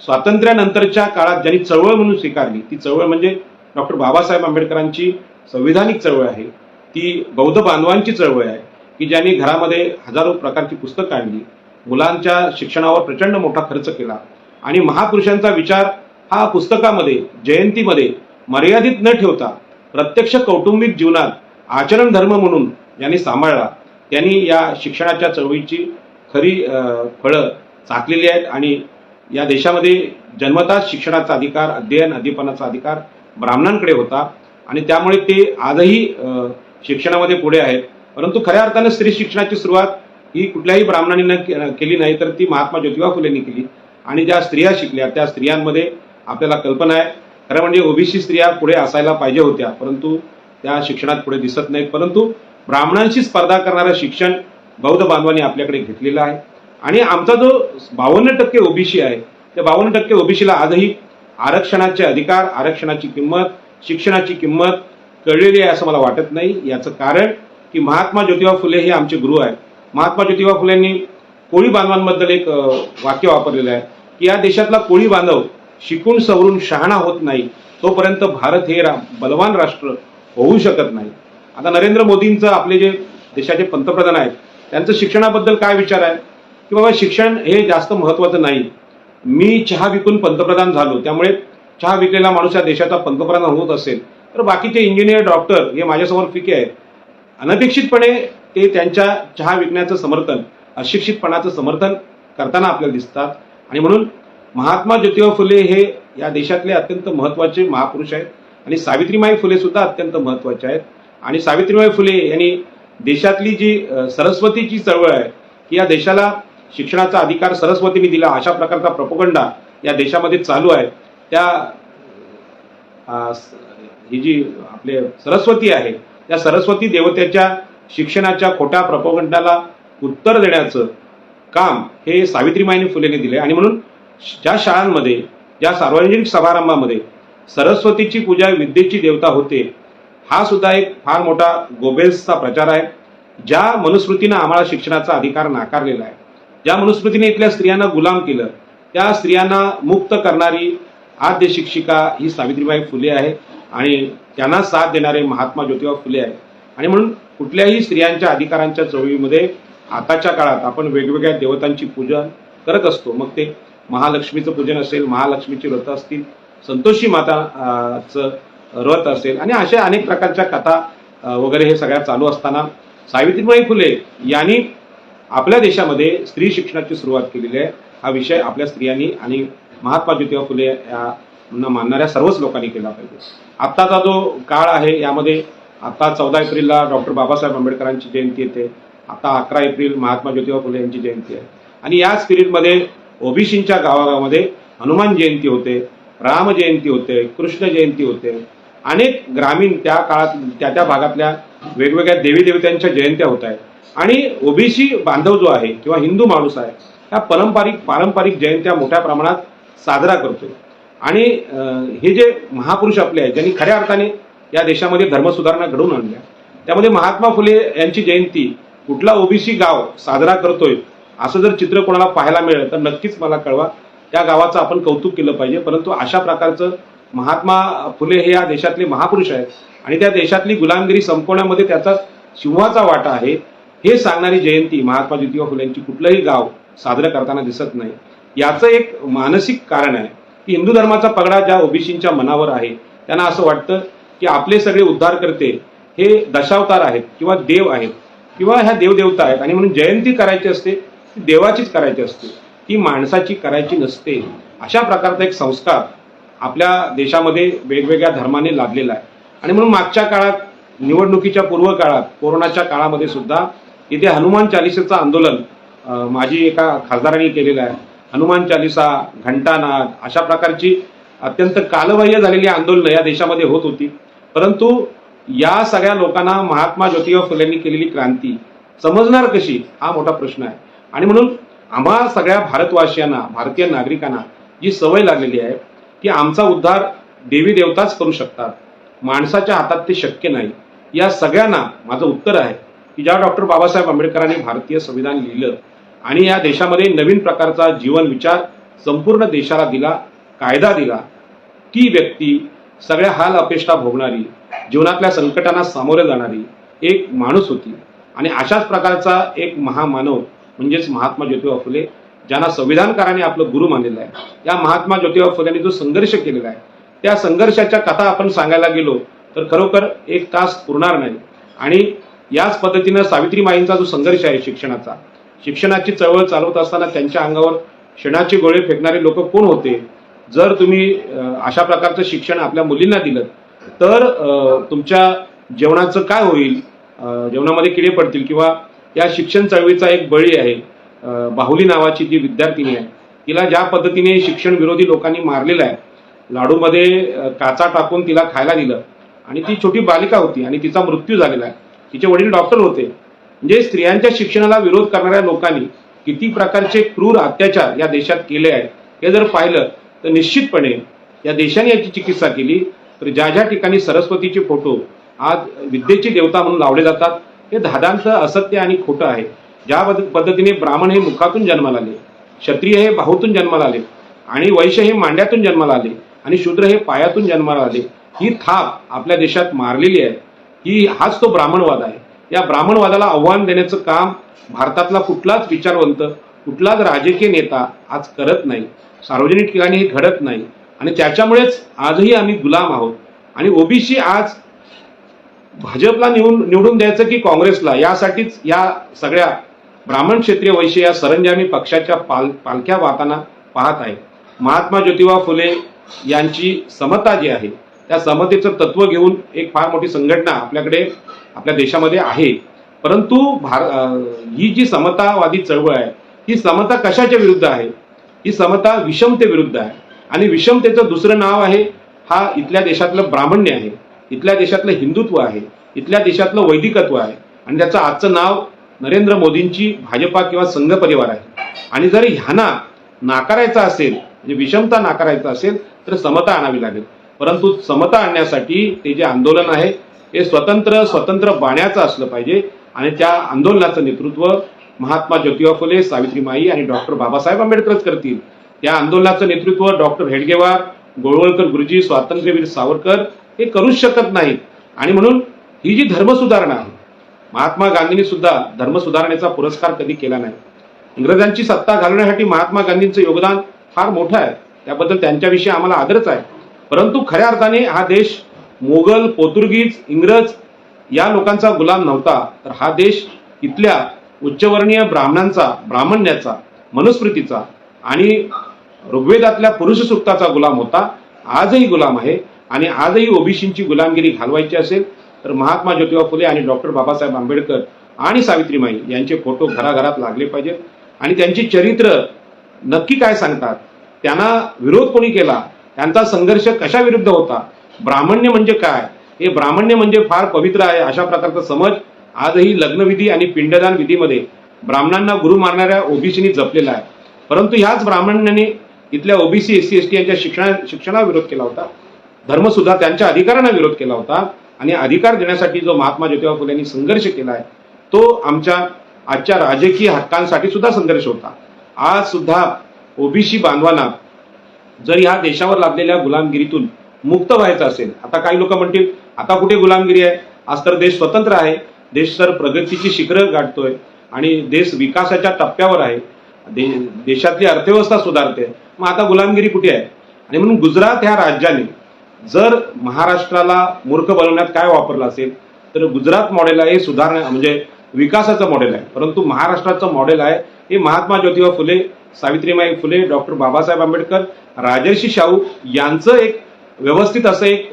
स्वातंत्र्यानंतरच्या काळात ज्यांनी चळवळ म्हणून स्वीकारली, ती चळवळ म्हणजे डॉक्टर बाबासाहेब आंबेडकरांची संविधानिक चळवळ आहे, ती बौद्ध बांधवांची चळवळ आहे की ज्यांनी घरामध्ये हजारो प्रकारची पुस्तकं आणली, मुलांच्या शिक्षणावर प्रचंड मोठा खर्च केला आणि महापुरुषांचा विचार हा पुस्तकामध्ये, जयंतीमध्ये मर्यादित न ठेवता प्रत्यक्ष कौटुंबिक जीवनात आचरण धर्म म्हणून ज्यांनी सांभाळला, त्यांनी या शिक्षणाच्या चळवळीची खरी फळं चाकलेली आहेत. आणि या देशामध्ये जन्मताच शिक्षणाचा अधिकार, अध्ययन अध्यापनाचा अधिकार ब्राह्मणांकडे होता आणि त्यामुळे ते आजही शिक्षणामध्ये पुढे आहेत. परंतु खऱ्या अर्थानं स्त्री शिक्षणाची सुरुवात ही कुठल्याही ब्राह्मणांनी केली नाही, तर ती महात्मा ज्योतिबा फुलेंनी केली. आणि ज्या स्त्रिया शिकल्या त्या स्त्रियांमध्ये आपल्याला कल्पना आहे, खरं म्हणजे ओबीसी स्त्रिया पुढे असायला पाहिजे होत्या, परंतु त्या शिक्षणात पुढे दिसत नाहीत. परंतु ब्राह्मणांशी स्पर्धा करणारं शिक्षण बौद्ध बांधवांनी आपल्याकडे घेतलेलं आहे. आणि आमचा जो 52% ओबीसी आहे, त्या 52% ओबीसीला आजही आरक्षणाचे अधिकार, आरक्षणाची किंमत, शिक्षणाची किंमत कळलेली आहे असं मला वाटत नाही. याचं कारण की महात्मा ज्योतिबा फुले हे आमचे गुरु आहेत. महात्मा ज्योतिबा फुलेंनी कोळी बांधवांबद्दल एक वाक्य वापरलेलं आहे की या देशातला कोळी बांधव शिकून सवरून शहाणा होत नाही तोपर्यंत भारत हे बलवान राष्ट्र होऊ शकत नाही. आता नरेंद्र मोदींचं, आपले जे देशाचे पंतप्रधान आहेत, त्यांचं शिक्षणाबद्दल काय विचार आहे की बाबा शिक्षण हे जास्त महत्त्वाचं नाही, मी चहा विकून पंतप्रधान झालो, त्यामुळे चहा विकलेला माणूस या देशाचा पंतप्रधान होत असेल तर बाकीचे इंजिनियर, डॉक्टर हे माझ्यासमोर फिके आहेत. अनपेक्षितपणे ते त्यांच्या चहा विकण्याचं समर्थन, अशिक्षितपणाचं समर्थन करताना आपल्याला दिसतात. आणि म्हणून महात्मा ज्योतिबा फुले हे या देशातले अत्यंत महत्त्वाचे महापुरुष आहेत. आणि सावित्रीबाई फुले सुद्धा अत्यंत महत्त्वाचे आहेत. आणि सावित्रीबाई फुले यांनी देशातली जी सरस्वतीची चळवळ आहे की या देशाला शिक्षणाचा अधिकार सरस्वतीने दिला, अशा प्रकारचा प्रोपगंडा या देशामध्ये चालू आहे, त्या ही जी आपले सरस्वती आहे, त्या सरस्वती देवतेच्या शिक्षणाच्या खोट्या प्रोपगंडाला उत्तर देण्याचं काम हे सावित्रीबाई फुलेने दिले. आणि म्हणून ज्या शाळांमध्ये, ज्या सार्वजनिक समारंभामध्ये सरस्वतीची पूजा विद्येची देवता होते, हा सुद्धा एक फार मोठा गोबेल्सचा प्रचार आहे. ज्या मनुस्मृतीनं आम्हाला शिक्षणाचा अधिकार नाकारलेला आहे, ज्या मनुस्मृतीने इथल्या स्त्रियांना गुलाम केलं, त्या स्त्रियांना मुक्त करणारी आद्य शिक्षिका ही सावित्रीबाई फुले आहे आणि त्यांना साथ देणारे महात्मा ज्योतिबा फुले आहे. आणि म्हणून कुठल्याही स्त्रियांच्या अधिकारांच्या चळवळीमध्ये आताच्या काळात आपण वेगवेगळ्या देवतांची पूजन करत असतो. मग ते महालक्ष्मीचं पूजन असेल, महालक्ष्मीची व्रत असतील, संतोषी माताचं व्रत असेल आणि अशा अनेक प्रकारच्या कथा वगैरे हे सगळ्या चालू असताना सावित्रीबाई फुले यांनी आपल्या देशामध्ये स्त्री शिक्षणाची सुरुवात केलेली आहे. हा विषय आपल्या स्त्रियांनी आणि महात्मा ज्योतिबा फुले यांना मानणाऱ्या सर्वच लोकांनी केला पाहिजे. आत्ताचा जो काळ आहे यामध्ये आता 14 एप्रिलला डॉक्टर बाबासाहेब आंबेडकरांची जयंती येते. आता 11 एप्रिल महात्मा ज्योतिबा फुले यांची जयंती आहे आणि याच पिरियडमध्ये ओबीसींच्या गावागावामध्ये हनुमान जयंती होते, राम जयंती होते, कृष्ण जयंती होते. अनेक ग्रामीण त्या काळात त्या भागातल्या वेगवेगळ्या देवी देवतांच्या जयंत्या होत आहेत आणि ओबीसी बांधव जो आहे किंवा हिंदू माणूस आहे ह्या पारंपरिक जयंत्या मोठ्या प्रमाणात साजरा करतो. आणि हे जे महापुरुष आपले आहेत ज्यांनी खऱ्या अर्थाने या देशामध्ये धर्मसुधारणा घडवून आणल्या, त्यामध्ये महात्मा फुले यांची जयंती कुठला ओबीसी गाव साजरा करतोय असं जर चित्र कोणाला पाहायला मिळेल तर नक्कीच मला कळवा. त्या गावाचं आपण कौतुक केलं पाहिजे. परंतु अशा प्रकारचं महात्मा फुले हे या देशातले महापुरुष आहेत आणि त्या देशातली गुलामगिरी संपवण्यामध्ये त्याचा सिंहाचा वाटा आहे हे सांगणारी जयंती महात्मा ज्योतिबा फुले यांची कुठलंही गाव साजरं करताना दिसत नाही. याचं एक मानसिक कारण आहे की हिंदू धर्माचा पगडा ज्या ओबीसींच्या मनावर आहे त्यांना असं वाटतं की आपले सगळे उद्धारकर्ते हे दशावतार आहेत किंवा देव आहेत किंवा ह्या देवदेवता आहेत आणि म्हणून जयंती करायची असते ती देवाचीच करायची असते, ती माणसाची करायची नसते. अशा प्रकारचा एक संस्कार आपल्या देशामध्ये वेगवेगळ्या धर्माने लादलेला आहे. आणि म्हणून मागच्या काळात निवडणुकीच्या पूर्व काळात कोरोनाच्या काळामध्ये सुद्धा इथे हनुमान चालिसेचं आंदोलन माझी एका खासदारांनी केलेलं आहे. हनुमान चालिसा, घंटानाद अशा प्रकारची अत्यंत कालबाह्य झालेली आंदोलनं या देशामध्ये होत होती. परंतु या सगळ्या लोकांना महात्मा ज्योतिबा फुलेंनी केलेली क्रांती समजणार कशी हा मोठा प्रश्न आहे. आणि म्हणून आम्हा सगळ्या भारतवासियांना, भारतीय नागरिकांना जी सवय लागलेली आहे की आमचा उद्धार देवी देवताच करू शकतात, माणसाच्या हातात ते शक्य नाही, या सगळ्यांना माझं उत्तर आहे की ज्या डॉक्टर बाबासाहेब आंबेडकरांनी भारतीय संविधान लिहिलं आणि या देशामध्ये नवीन प्रकारचा जीवन विचार संपूर्ण देशाला दिला, कायदा दिला, ती व्यक्ती सगळ्या हाल अपेष्टा भोगणारी, जीवनातल्या संकटांना सामोरे जाणारी एक माणूस होती. आणि अशाच प्रकारचा एक महामानव म्हणजेच महात्मा ज्योतिबा फुले, ज्यांना संविधानकारांनी आपलं गुरु मानलेलं आहे. या महात्मा ज्योतिबा फुलेंनी जो संघर्ष केलेला आहे त्या संघर्षाच्या कथा आपण सांगायला गेलो तर खरोखर 1 तास पुरणार नाही. आणि याच पद्धतीनं सावित्रीमाईंचा जो संघर्ष आहे शिक्षणाची चळवळ चालवत असताना त्यांच्या अंगावर शेणाचे गोळे फेकणारे लोक कोण होते. जर तुम्ही अशा प्रकारचं शिक्षण आपल्या मुलींना दिलं तर तुमच्या जेवणाचं काय होईल, जेवणामध्ये किडे पडतील. किंवा या शिक्षण चळवळीचा एक बळी आहे बाहुली नावाची जी विद्यार्थिनी आहे, तिला ज्या पद्धतीने शिक्षण विरोधी लोकांनी मारलेलं आहे, लाडूमध्ये काचा टाकून तिला खायला दिलं आणि ती छोटी बालिका होती आणि तिचा मृत्यू झालेला आहे. तिचे वडील डॉक्टर होते. म्हणजे स्त्रियांच्या शिक्षणाला विरोध करणाऱ्या लोकांनी किती प्रकारचे क्रूर अत्याचार या देशात केले आहेत हे जर पाहिलं तर निश्चितपणे या देशाने याची चिकित्सा केली तर ज्या ठिकाणी सरस्वतीचे फोटो आज विद्येची देवता म्हणून लावले जातात हे धादांत असत्य आणि खोटं आहे. ज्या पद्धतीने ब्राह्मण हे मुखातून जन्माला आले, क्षत्रिय हे बाहूतून जन्माला आले आणि वैश्य हे मांड्यातून जन्माला आले आणि शूद्र हे पायातून जन्माला आले, ही थाप आपल्या देशात मारलेली आहे. हाच तो ब्राह्मणवाद आहे. या ब्राह्मणवादाला आव्हान देण्याचं काम भारतातला कुठलाच विचारवंत, कुठलाच राजकीय नेता आज करत नाही. सार्वजनिक ठिकाणी हे घडत नाही आणि त्याच्यामुळेच आजही आम्ही गुलाम आहोत. आणि ओबीसी आज भाजपला निवडून द्यायचं की काँग्रेसला यासाठीच या सगळ्या ब्राह्मण क्षेत्रीय वैश्य या सरंजामी पक्षाच्या पालख्या वाहताना पाहत आहे. महात्मा ज्योतिबा फुले यांची समता जी आहे त्या समतेचं तत्व घेऊन एक फार मोठी संघटना आपल्या देशामध्ये आहे. परंतु ही जी समतावादी चळवळ आहे ही समता कशाच्या विरुद्ध आहे? ही समता विषमते विरुद्ध आहे. आणि विषमतेचं दुसरं नाव आहे हा इथल्या देशातलं ब्राह्मण्य आहे, इथल्या देशातलं हिंदुत्व आहे, इथल्या देशातलं वैदिकत्व आहे आणि त्याचं आजचं नाव नरेंद्र मोदींची भाजपा किंवा संघ परिवार आहे. आणि जर ह्यांना नाकारायचं असेल, म्हणजे विषमता नाकारायचं असेल तर समता आणावी लागेल. परंतु समता आणण्यासाठी ते जे आंदोलन आहे हे स्वतंत्र बाण्याचं असलं पाहिजे आणि त्या आंदोलनाचं नेतृत्व महात्मा ज्योतिबा फुले, सावित्रीमाई आणि डॉक्टर बाबासाहेब आंबेडकरच करतील. त्या आंदोलनाचं नेतृत्व डॉक्टर हेडगेवार, गोळवळकर गुरुजी, स्वातंत्र्यवीर सावरकर हे करूच शकत नाहीत. आणि म्हणून ही जी धर्मसुधारणा आहे, महात्मा गांधींनी सुद्धा धर्मसुधारणेचा पुरस्कार कधी केला नाही. इंग्रजांची सत्ता घालवण्यासाठी महात्मा गांधींचं योगदान फार मोठं आहे, त्याबद्दल त्यांच्याविषयी आम्हाला आदरच आहे. परंतु खऱ्या अर्थाने हा देश मोगल, पोर्तुगीज, इंग्रज या लोकांचा गुलाम नव्हता, तर हा देश इथल्या उच्चवर्णीय ब्राह्मणांचा, ब्राह्मण्याचा, मनुस्मृतीचा आणि ऋग्वेदातल्या पुरुष सूक्ताचा गुलाम होता. आजही गुलाम आहे. आणि आजही ओबीसींची गुलामगिरी घालवायची असेल तर महात्मा ज्योतिबा फुले आणि डॉक्टर बाबासाहेब आंबेडकर आणि सावित्रीमाई यांचे फोटो घराघरात लागले पाहिजेत. आणि त्यांची चरित्र नक्की काय सांगतात, त्यांना विरोध कोणी केला, त्यांचा संघर्ष कशा विरुद्ध होता, ब्राह्मण्य म्हणजे काय, हे ब्राह्मण्य म्हणजे फार पवित्र आहे अशा प्रकारचा समज आजही लग्नविधी आणि पिंडदान विधीमध्ये ब्राह्मणांना गुरु मानणाऱ्या ओबीसींनी जपलेला आहे. परंतु ह्याच ब्राह्मणांनी इथल्या ओबीसी, एससी, एसटी यांच्या शिक्षणाला विरोध केला होता, धर्मसुद्धा त्यांच्या अधिकारांना विरोध केला होता. आणि अधिकार देण्यासाठी जो महात्मा ज्योतिबा फुले यांनी संघर्ष केला आहे तो आमच्या आजच्या राजकीय हक्कांसाठी सुद्धा संघर्ष होता. आज सुद्धा ओबीसी बांधवांना जर ह्या देशावर लादलेल्या गुलामगिरीतून मुक्त व्हायचं असेल, आता काही लोक म्हणतील आता कुठे गुलामगिरी आहे, आज तर देश स्वतंत्र आहे, देश तर प्रगतीची शिखरं गाठतोय आणि देश विकासाच्या टप्प्यावर आहे, देशातली अर्थव्यवस्था सुधारते, मग आता गुलामगिरी कुठे आहे. आणि म्हणून गुजरात ह्या राज्याने जर महाराष्ट्राला मूर्ख बनवण्यात काय वापरलं असेल तर गुजरात मॉडेल आहे सुधारणा म्हणजे विकासाचं मॉडेल आहे. परंतु महाराष्ट्राचं मॉडेल आहे हे महात्मा ज्योतिबा फुले, सावित्रीमाई फुले, डॉक्टर बाबासाहेब आंबेडकर, राजर्षी शाहू यांचं एक व्यवस्थित असं एक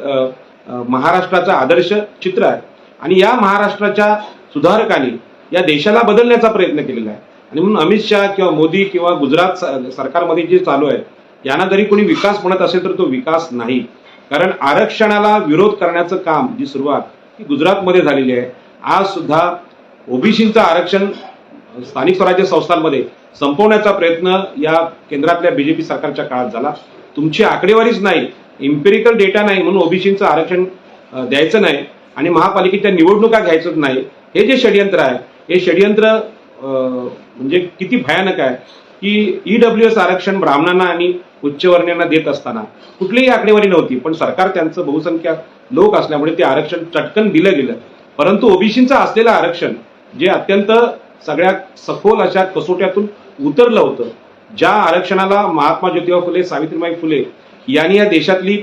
महाराष्ट्राचं आदर्श चित्र आहे. आणि या महाराष्ट्राच्या सुधारकांनी या देशाला बदलण्याचा प्रयत्न केलेला आहे. आणि म्हणून अमित शहा किंवा मोदी किंवा गुजरात सरकारमध्ये जे चालू आहे यांना जरी कोणी विकास म्हणत असेल तर तो विकास नाही. कारण आरक्षणाला विरोध करण्याचं काम जी सुरुवात ही गुजरातमध्ये झालेली आहे. आज सुद्धा ओबीसींचं आरक्षण स्थानिक स्वराज्य संस्थांमध्ये संपवण्याचा प्रयत्न या केंद्रातल्या बीजेपी सरकारच्या काळात झाला. तुमची आकडेवारीच नाही, इम्पेरिकल डेटा नाही म्हणून ओबीसींचं आरक्षण द्यायचं नाही आणि महापालिकेच्या निवडणुका घ्यायचंच नाही, हे जे षडयंत्र आहे हे षडयंत्र म्हणजे किती भयानक आहे की ईडब्ल्यूएस आरक्षण ब्राह्मणांना आणि उच्चवर्णीयांना देत असताना कुठलीही आकडेवारी नव्हती, पण सरकार त्यांचं बहुसंख्या लोक असल्यामुळे ते आरक्षण चटकन दिलं गेलं. परंतु ओबीसींचं असलेलं आरक्षण जे अत्यंत सगळ्या सखोल अशा कसोट्यातून उतरलं होतं, ज्या आरक्षणाला महात्मा ज्योतिबा फुले, सावित्रीबाई फुले यांनी या देशातली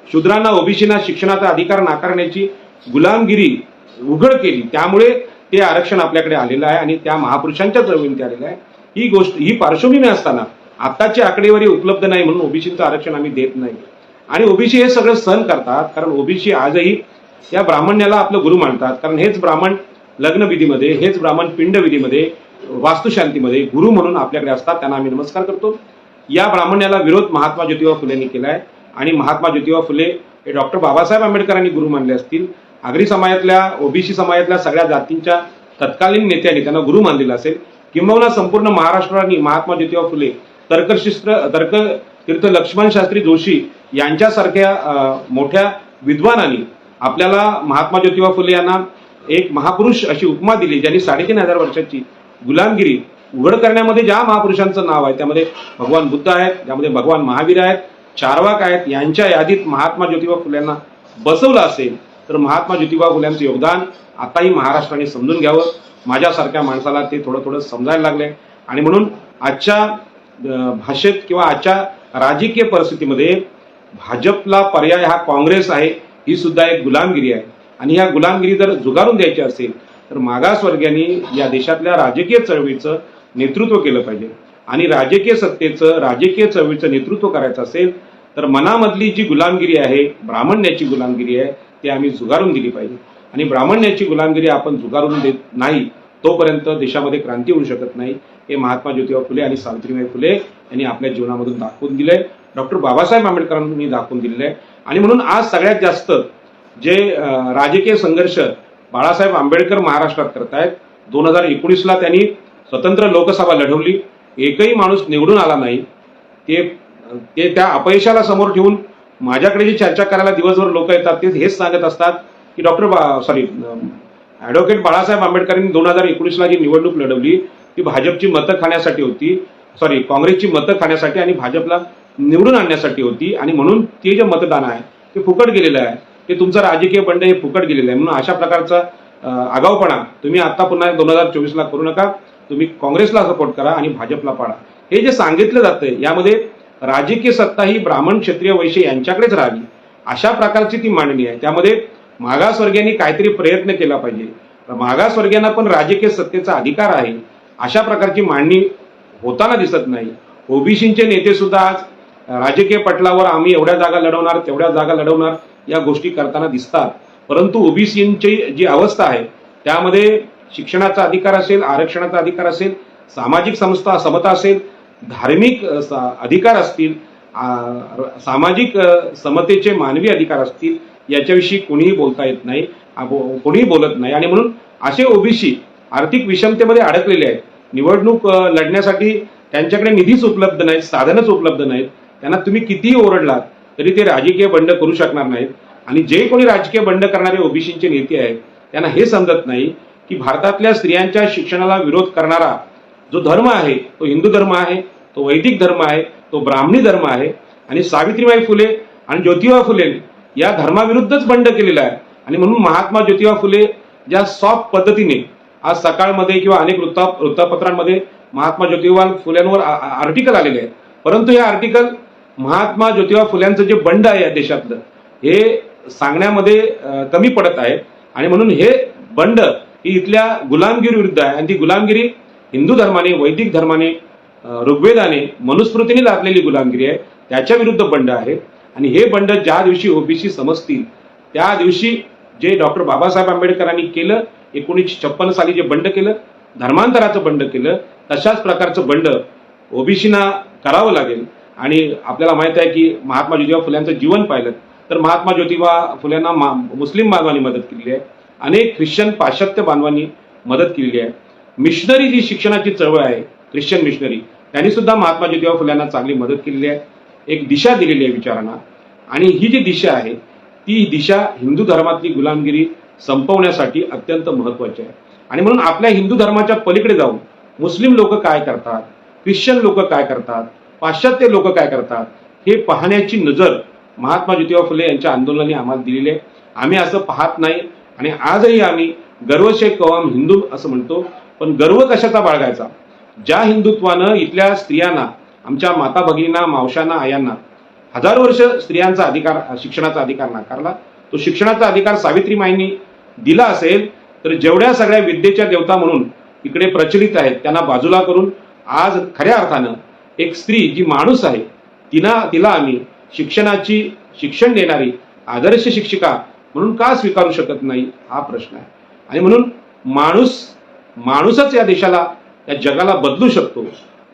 शूद्रांना, ओबीसींना शिक्षणाचा अधिकार नाकारण्याची गुलामगिरी उघड केली, त्यामुळे ते आरक्षण आपल्याकडे आलेलं आहे आणि त्या महापुरुषांच्या चळवळीने ते आलेलं आहे. ही गोष्ट, ही पार्श्वभूमी असताना आत्ताची आकडेवारी उपलब्ध नाही म्हणून ओबीसींचं आरक्षण आम्ही देत नाही. आणि ओबीसी हे सगळं सहन करतात कारण ओबीसी आजही या ब्राह्मण्याला आपलं गुरु मानतात. कारण हेच ब्राह्मण लग्नविधीमध्ये, हेच ब्राह्मण पिंडविधीमध्ये, वास्तुशांतीमध्ये गुरु म्हणून आपल्याकडे असतात, त्यांना आम्ही नमस्कार करतो. या ब्राह्मण्याला विरोध महात्मा ज्योतिबा फुलेंनी केला आहे आणि महात्मा ज्योतिबा फुले हे डॉक्टर बाबासाहेब आंबेडकरांनी गुरु मानले असतील. आगरी समाजातल्या, ओबीसी समाजातल्या सगळ्या जातींच्या तत्कालीन नेत्यांनी त्यांना गुरु मानलेलं असेल. किंबहुना संपूर्ण महाराष्ट्राने महात्मा ज्योतिबा फुले, तर्कतीर्थ लक्ष्मण शास्त्री जोशी यांच्यासारख्या मोठ्या विद्वानांनी आपल्याला महात्मा ज्योतिबा फुले यांना एक महापुरुष अशी उपमा दिली, ज्यांनी 3,500 वर्षाची गुलामगिरी उघड करण्यामध्ये ज्या महापुरुषांचं नाव आहे त्यामध्ये भगवान बुद्ध आहेत, त्यामध्ये भगवान महावीर आहेत, चारवाक आहेत, यांच्या यादीत महात्मा ज्योतिबा फुलेंना बसवलं असेल तर महात्मा ज्योतिबा फुलेंचं योगदान आताही महाराष्ट्राने समजून घ्यावं. माझ्यासारख्या माणसाला ते थोडं थोडं समजायला लागले. आणि म्हणून आजच्या भाषेत किंवा आजच्या राजकीय परिस्थितीमध्ये भाजपला पर्याय हा काँग्रेस आहे, ही सुद्धा एक गुलामगिरी आहे. आणि ह्या गुलामगिरी जर झुगारून द्यायची असेल तर मागासवर्गीयांनी या देशातल्या राजकीय चळवळीचं नेतृत्व केलं पाहिजे. आणि राजकीय सत्तेचं, राजकीय चळवळीचं नेतृत्व करायचं असेल तर मनामधली जी गुलामगिरी आहे, ब्राह्मण्याची गुलामगिरी आहे, ती आम्ही झुगारून दिली पाहिजे. आणि ब्राह्मण्याची गुलामगिरी आपण झुगारून देत नाही तोपर्यंत देशामध्ये क्रांती होऊ शकत नाही. हे महात्मा ज्योतिबा फुले आणि सावित्रीबाई फुले यांनी आपल्या जीवनामधून दाखवून दिलंय, डॉक्टर बाबासाहेब आंबेडकरांनी दाखवून दिलेलं आहे. आणि म्हणून आज सगळ्यात जास्त जे राजकीय संघर्ष बाळासाहेब आंबेडकर महाराष्ट्रात करतायत, 2019ला त्यांनी स्वतंत्र लोकसभा लढवली, एकही माणूस निवडून आला नाही. ते त्या अपयशाला समोर ठेवून माझ्याकडे जी चर्चा करायला दिवसभर लोक येतात ते हेच सांगत असतात की ॲडव्होकेट बाळासाहेब आंबेडकरांनी 2019ला जी निवडणूक लढवली ती भाजपची मतं खाण्यासाठी होती, काँग्रेसची मतं खाण्यासाठी आणि भाजपला निवडून आणण्यासाठी होती. आणि म्हणून ते जे मतदान आहे ते फुकट गेलेलं आहे, ते तुमचं राजकीय बंड हे फुकट गेलेलं आहे. म्हणून अशा प्रकारचा आगाऊपणा तुम्ही आता पुन्हा 2024ला करू नका. तुम्ही काँग्रेसला सपोर्ट करा आणि भाजपला पाडा. हे जे सांगितलं जातंय यामध्ये राजकीय सत्ता ही ब्राह्मण, क्षत्रिय, वैश्य यांच्याकडेच राहावी अशा प्रकारची ती मांडणी आहे. त्यामध्ये मागासवर्गीयांनी काहीतरी प्रयत्न केला पाहिजे. मागासवर्गीयांना पण राजकीय सत्तेचा अधिकार आहे अशा प्रकारची मांडणी होताना दिसत नाही. ओबीसीचे नेते सुद्धा आज राजकीय पटलावर आम्ही एवढ्या जागा लढवणार, तेवढ्या जागा लढवणार या गोष्टी करताना दिसतात. परंतु ओबीसीची जी अवस्था आहे त्यामध्ये शिक्षणाचा अधिकार असेल, आरक्षणाचा अधिकार असेल, सामाजिक समता असेल, धार्मिक अधिकार असतील, सामाजिक समतेचे मानवी अधिकार असतील, याच्याविषयी कोणीही बोलता येत नाही, कोणीही बोलत नाही. आणि म्हणून असे ओबीसी आर्थिक विषमतेमध्ये अडकलेले आहेत. निवडणूक लढण्यासाठी त्यांच्याकडे निधीच उपलब्ध नाहीत, साधनच उपलब्ध नाहीत. त्यांना तुम्ही कितीही ओरडलात तरी ते राजकीय बंड करू शकणार नाहीत. आणि जे कोणी राजकीय बंड करणारे ओबीसीचे नेते आहेत त्यांना हे समजत नाही की भारतातल्या स्त्रियांच्या शिक्षणाला विरोध करणारा जो धर्म आहे तो हिंदू धर्म आहे, तो वैदिक धर्म आहे, तो ब्राह्मणी धर्म आहे. आणि सावित्रीबाई फुले आणि ज्योतिबा फुले या धर्माविरुद्धच बंड केलेला आहे. आणि म्हणून महात्मा ज्योतिबा फुले ज्या सॉफ्ट पद्धतीने आज सकाळमध्ये किंवा अनेक वृत्तपत्रांमध्ये महात्मा ज्योतिबा फुल्यांवर आर्टिकल आलेले आहेत, परंतु हे आर्टिकल महात्मा ज्योतिबा फुल्यांचं जे बंड आहे या देशातलं हे सांगण्यामध्ये कमी पडत आहे. आणि म्हणून हे बंड ही इथल्या गुलामगिरी विरुद्ध आहे. आणि ती गुलामगिरी हिंदू धर्माने, वैदिक धर्माने, ऋग्वेदाने, मनुस्मृतीने लादलेली गुलामगिरी आहे, त्याच्या विरुद्ध बंड आहे. आणि हे बंड ज्या दिवशी ओबीसी समजतील त्या दिवशी जे डॉक्टर बाबासाहेब आंबेडकरांनी केलं, 1956 साली जे बंड केलं, धर्मांतराचं बंड केलं, तशाच प्रकारचं बंड ओबीसीना करावं लागेल. आणि आपल्याला माहित आहे की महात्मा ज्योतिबा फुल्यांचं जीवन पाहिलं तर महात्मा ज्योतिबा फुल्यांना मुस्लिम बांधवांनी मदत केलेली आहे, अनेक ख्रिश्चन पाश्चात्य बांधवांनी मदत केलेली आहे. मिशनरी जी शिक्षणाची चळवळ आहे, ख्रिश्चन मिशनरी, त्यांनी सुद्धा महात्मा ज्योतिबा फुल्यांना चांगली मदत केलेली आहे, एक दिशा दिलेली आहे विचारांना. आणि ही जी दिशा आहे ती दिशा हिंदू धर्मातली गुलामगिरी संपवण्यासाठी अत्यंत महत्वाची आहे. आणि म्हणून आपल्या हिंदू धर्माच्या पलीकडे जाऊन मुस्लिम लोक काय करतात, ख्रिश्चन लोक काय करतात, पाश्चात्य लोक काय करतात हे पाहण्याची नजर महात्मा ज्योतिबा फुले यांच्या आंदोलनाने आम्हाला दिलेली आहे. आम्ही असं पाहत नाही आणि आजही आम्ही गर्वशे कवम हिंदू असं म्हणतो. पण गर्व कशाचा बाळगायचा? ज्या हिंदुत्वानं इथल्या स्त्रियांना, आमच्या माता भगिनींना, मावशांना, आयांना हजारो वर्ष स्त्रियांचा अधिकार, शिक्षणाचा अधिकार नाकारला, तो शिक्षणाचा अधिकार सावित्रीमाईंनी दिला असेल तर जेवढ्या सगळ्या विद्येच्या देवता म्हणून इकडे प्रचलित आहेत त्यांना बाजूला करून आज खऱ्या अर्थानं एक स्त्री जी माणूस आहे तिला आम्ही शिक्षण देणारी आदर्श शिक्षिका म्हणून का स्वीकारू शकत नाही हा प्रश्न आहे. आणि म्हणून माणूसच या देशाला, या जगाला बदलू शकतो.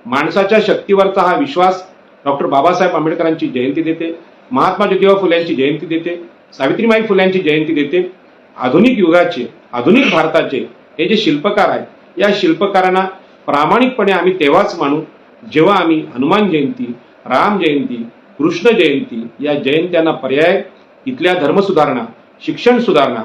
माणसाच्या शक्तीवरचा हा विश्वास डॉक्टर बाबासाहेब आंबेडकरांची जयंती देते, महात्मा ज्योतिबा फुल्यांची जयंती देते, सावित्रीबाई फुल्यांची जयंती देते. आधुनिक युगाचे, आधुनिक भारताचे हे जे शिल्पकार आहेत, या शिल्पकारांना प्रामाणिकपणे आम्ही तेव्हाच मानू जेव्हा आम्ही हनुमान जयंती, राम जयंती, कृष्ण जयंती या जयंत्यांना पर्याय इथल्या धर्मसुधारणा, शिक्षण सुधारणा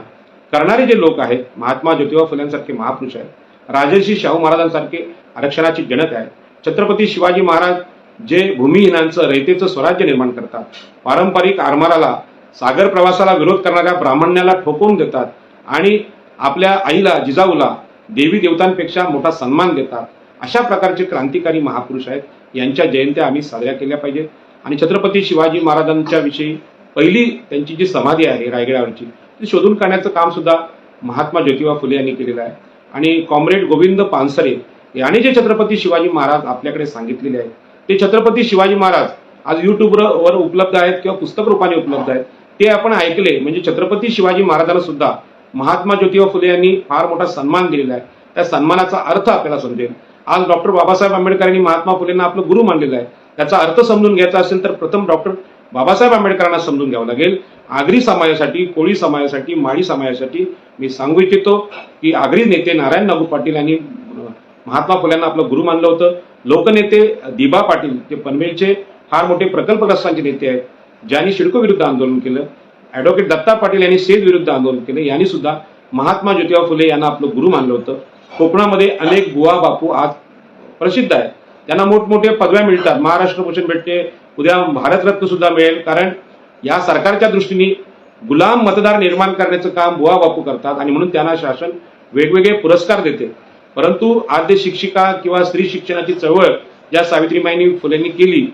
करणारे जे लोक आहेत, महात्मा ज्योतिबा फुल्यांसारखे महापुरुष आहेत, राजर्षी शाहू महाराजांसारखे आरक्षणाचे जनक आहेत, छत्रपती शिवाजी महाराज जे भूमिहीनांचं, रयतेचं स्वराज्य निर्माण करतात, पारंपरिक आरमाराला, सागर प्रवासाला विरोध करणाऱ्या ब्राह्मण्याला ठोकवून देतात आणि आपल्या आईला, जिजाऊला देवी देवतांपेक्षा मोठा सन्मान देतात, अशा प्रकारचे क्रांतिकारी महापुरुष आहेत. यांच्या जयंत्या आम्ही साजऱ्या केल्या पाहिजेत. आणि छत्रपती शिवाजी महाराजांच्या विषयी पहिली त्यांची जी समाधी आहे रायगडावरची ती शोधून काढण्याचं काम सुद्धा महात्मा ज्योतिबा फुले यांनी केलेलं आहे. आणि कॉम्रेड गोविंद पानसरे यांनी जे छत्रपती शिवाजी महाराज आपल्याकडे सांगितलेले आहेत ते छत्रपती शिवाजी महाराज आज युट्यूबवर उपलब्ध आहेत किंवा पुस्तक रूपाने उपलब्ध आहेत, ते आपण ऐकले म्हणजे छत्रपती शिवाजी महाराजांना सुद्धा महात्मा ज्योतिबा फुले यांनी फार मोठा सन्मान दिलेला आहे. त्या सन्मानाचा अर्थ आपल्याला समजेल. आज डॉक्टर बाबासाहेब आंबेडकरांनी महात्मा फुलेंना आपलं गुरु मानलेलं आहे. त्याचा अर्थ समजून घ्यायचा असेल तर प्रथम डॉक्टर बाबासाहेब आंबेडकरांना समजून घ्यावं लागेल. आगरी समाजासाठी, कोळी समाजासाठी, माळी समाजासाठी मी सांगू इच्छितो की आगरी नेते नारायण नागू पाटील यांनी महात्मा फुल्यांना आपलं गुरु मानलं होतं. लोकनेते दिबा पाटील जे पनवेलचे फार मोठे प्रकल्पग्रस्तांचे नेते आहेत, ज्यांनी सिडको विरुद्ध आंदोलन केलं. ॲडव्होकेट दत्ता पाटील यांनी सेज विरुद्ध आंदोलन केले. यांनी सुद्धा महात्मा ज्योतिबा फुले यांना आपलं गुरु मानलं होतं. कोकणामध्ये अनेक बुवा बापू आज प्रसिद्ध आहेत, त्यांना मोठमोठे पदव्या मिळतात. महाराष्ट्र भूषण भेटते, उद्या भारतरत्न सुद्धा मिळेल. कारण या सरकारच्या दृष्टीने गुलाम मतदार निर्माण करण्याचं काम बुवा बापू करतात आणि म्हणून त्यांना शासन वेगवेगळे पुरस्कार देते. परंतु आद्य शिक्षिका किंवा स्त्री शिक्षणाची चळवळ ज्या सावित्रीबाई फुलेंनी केली,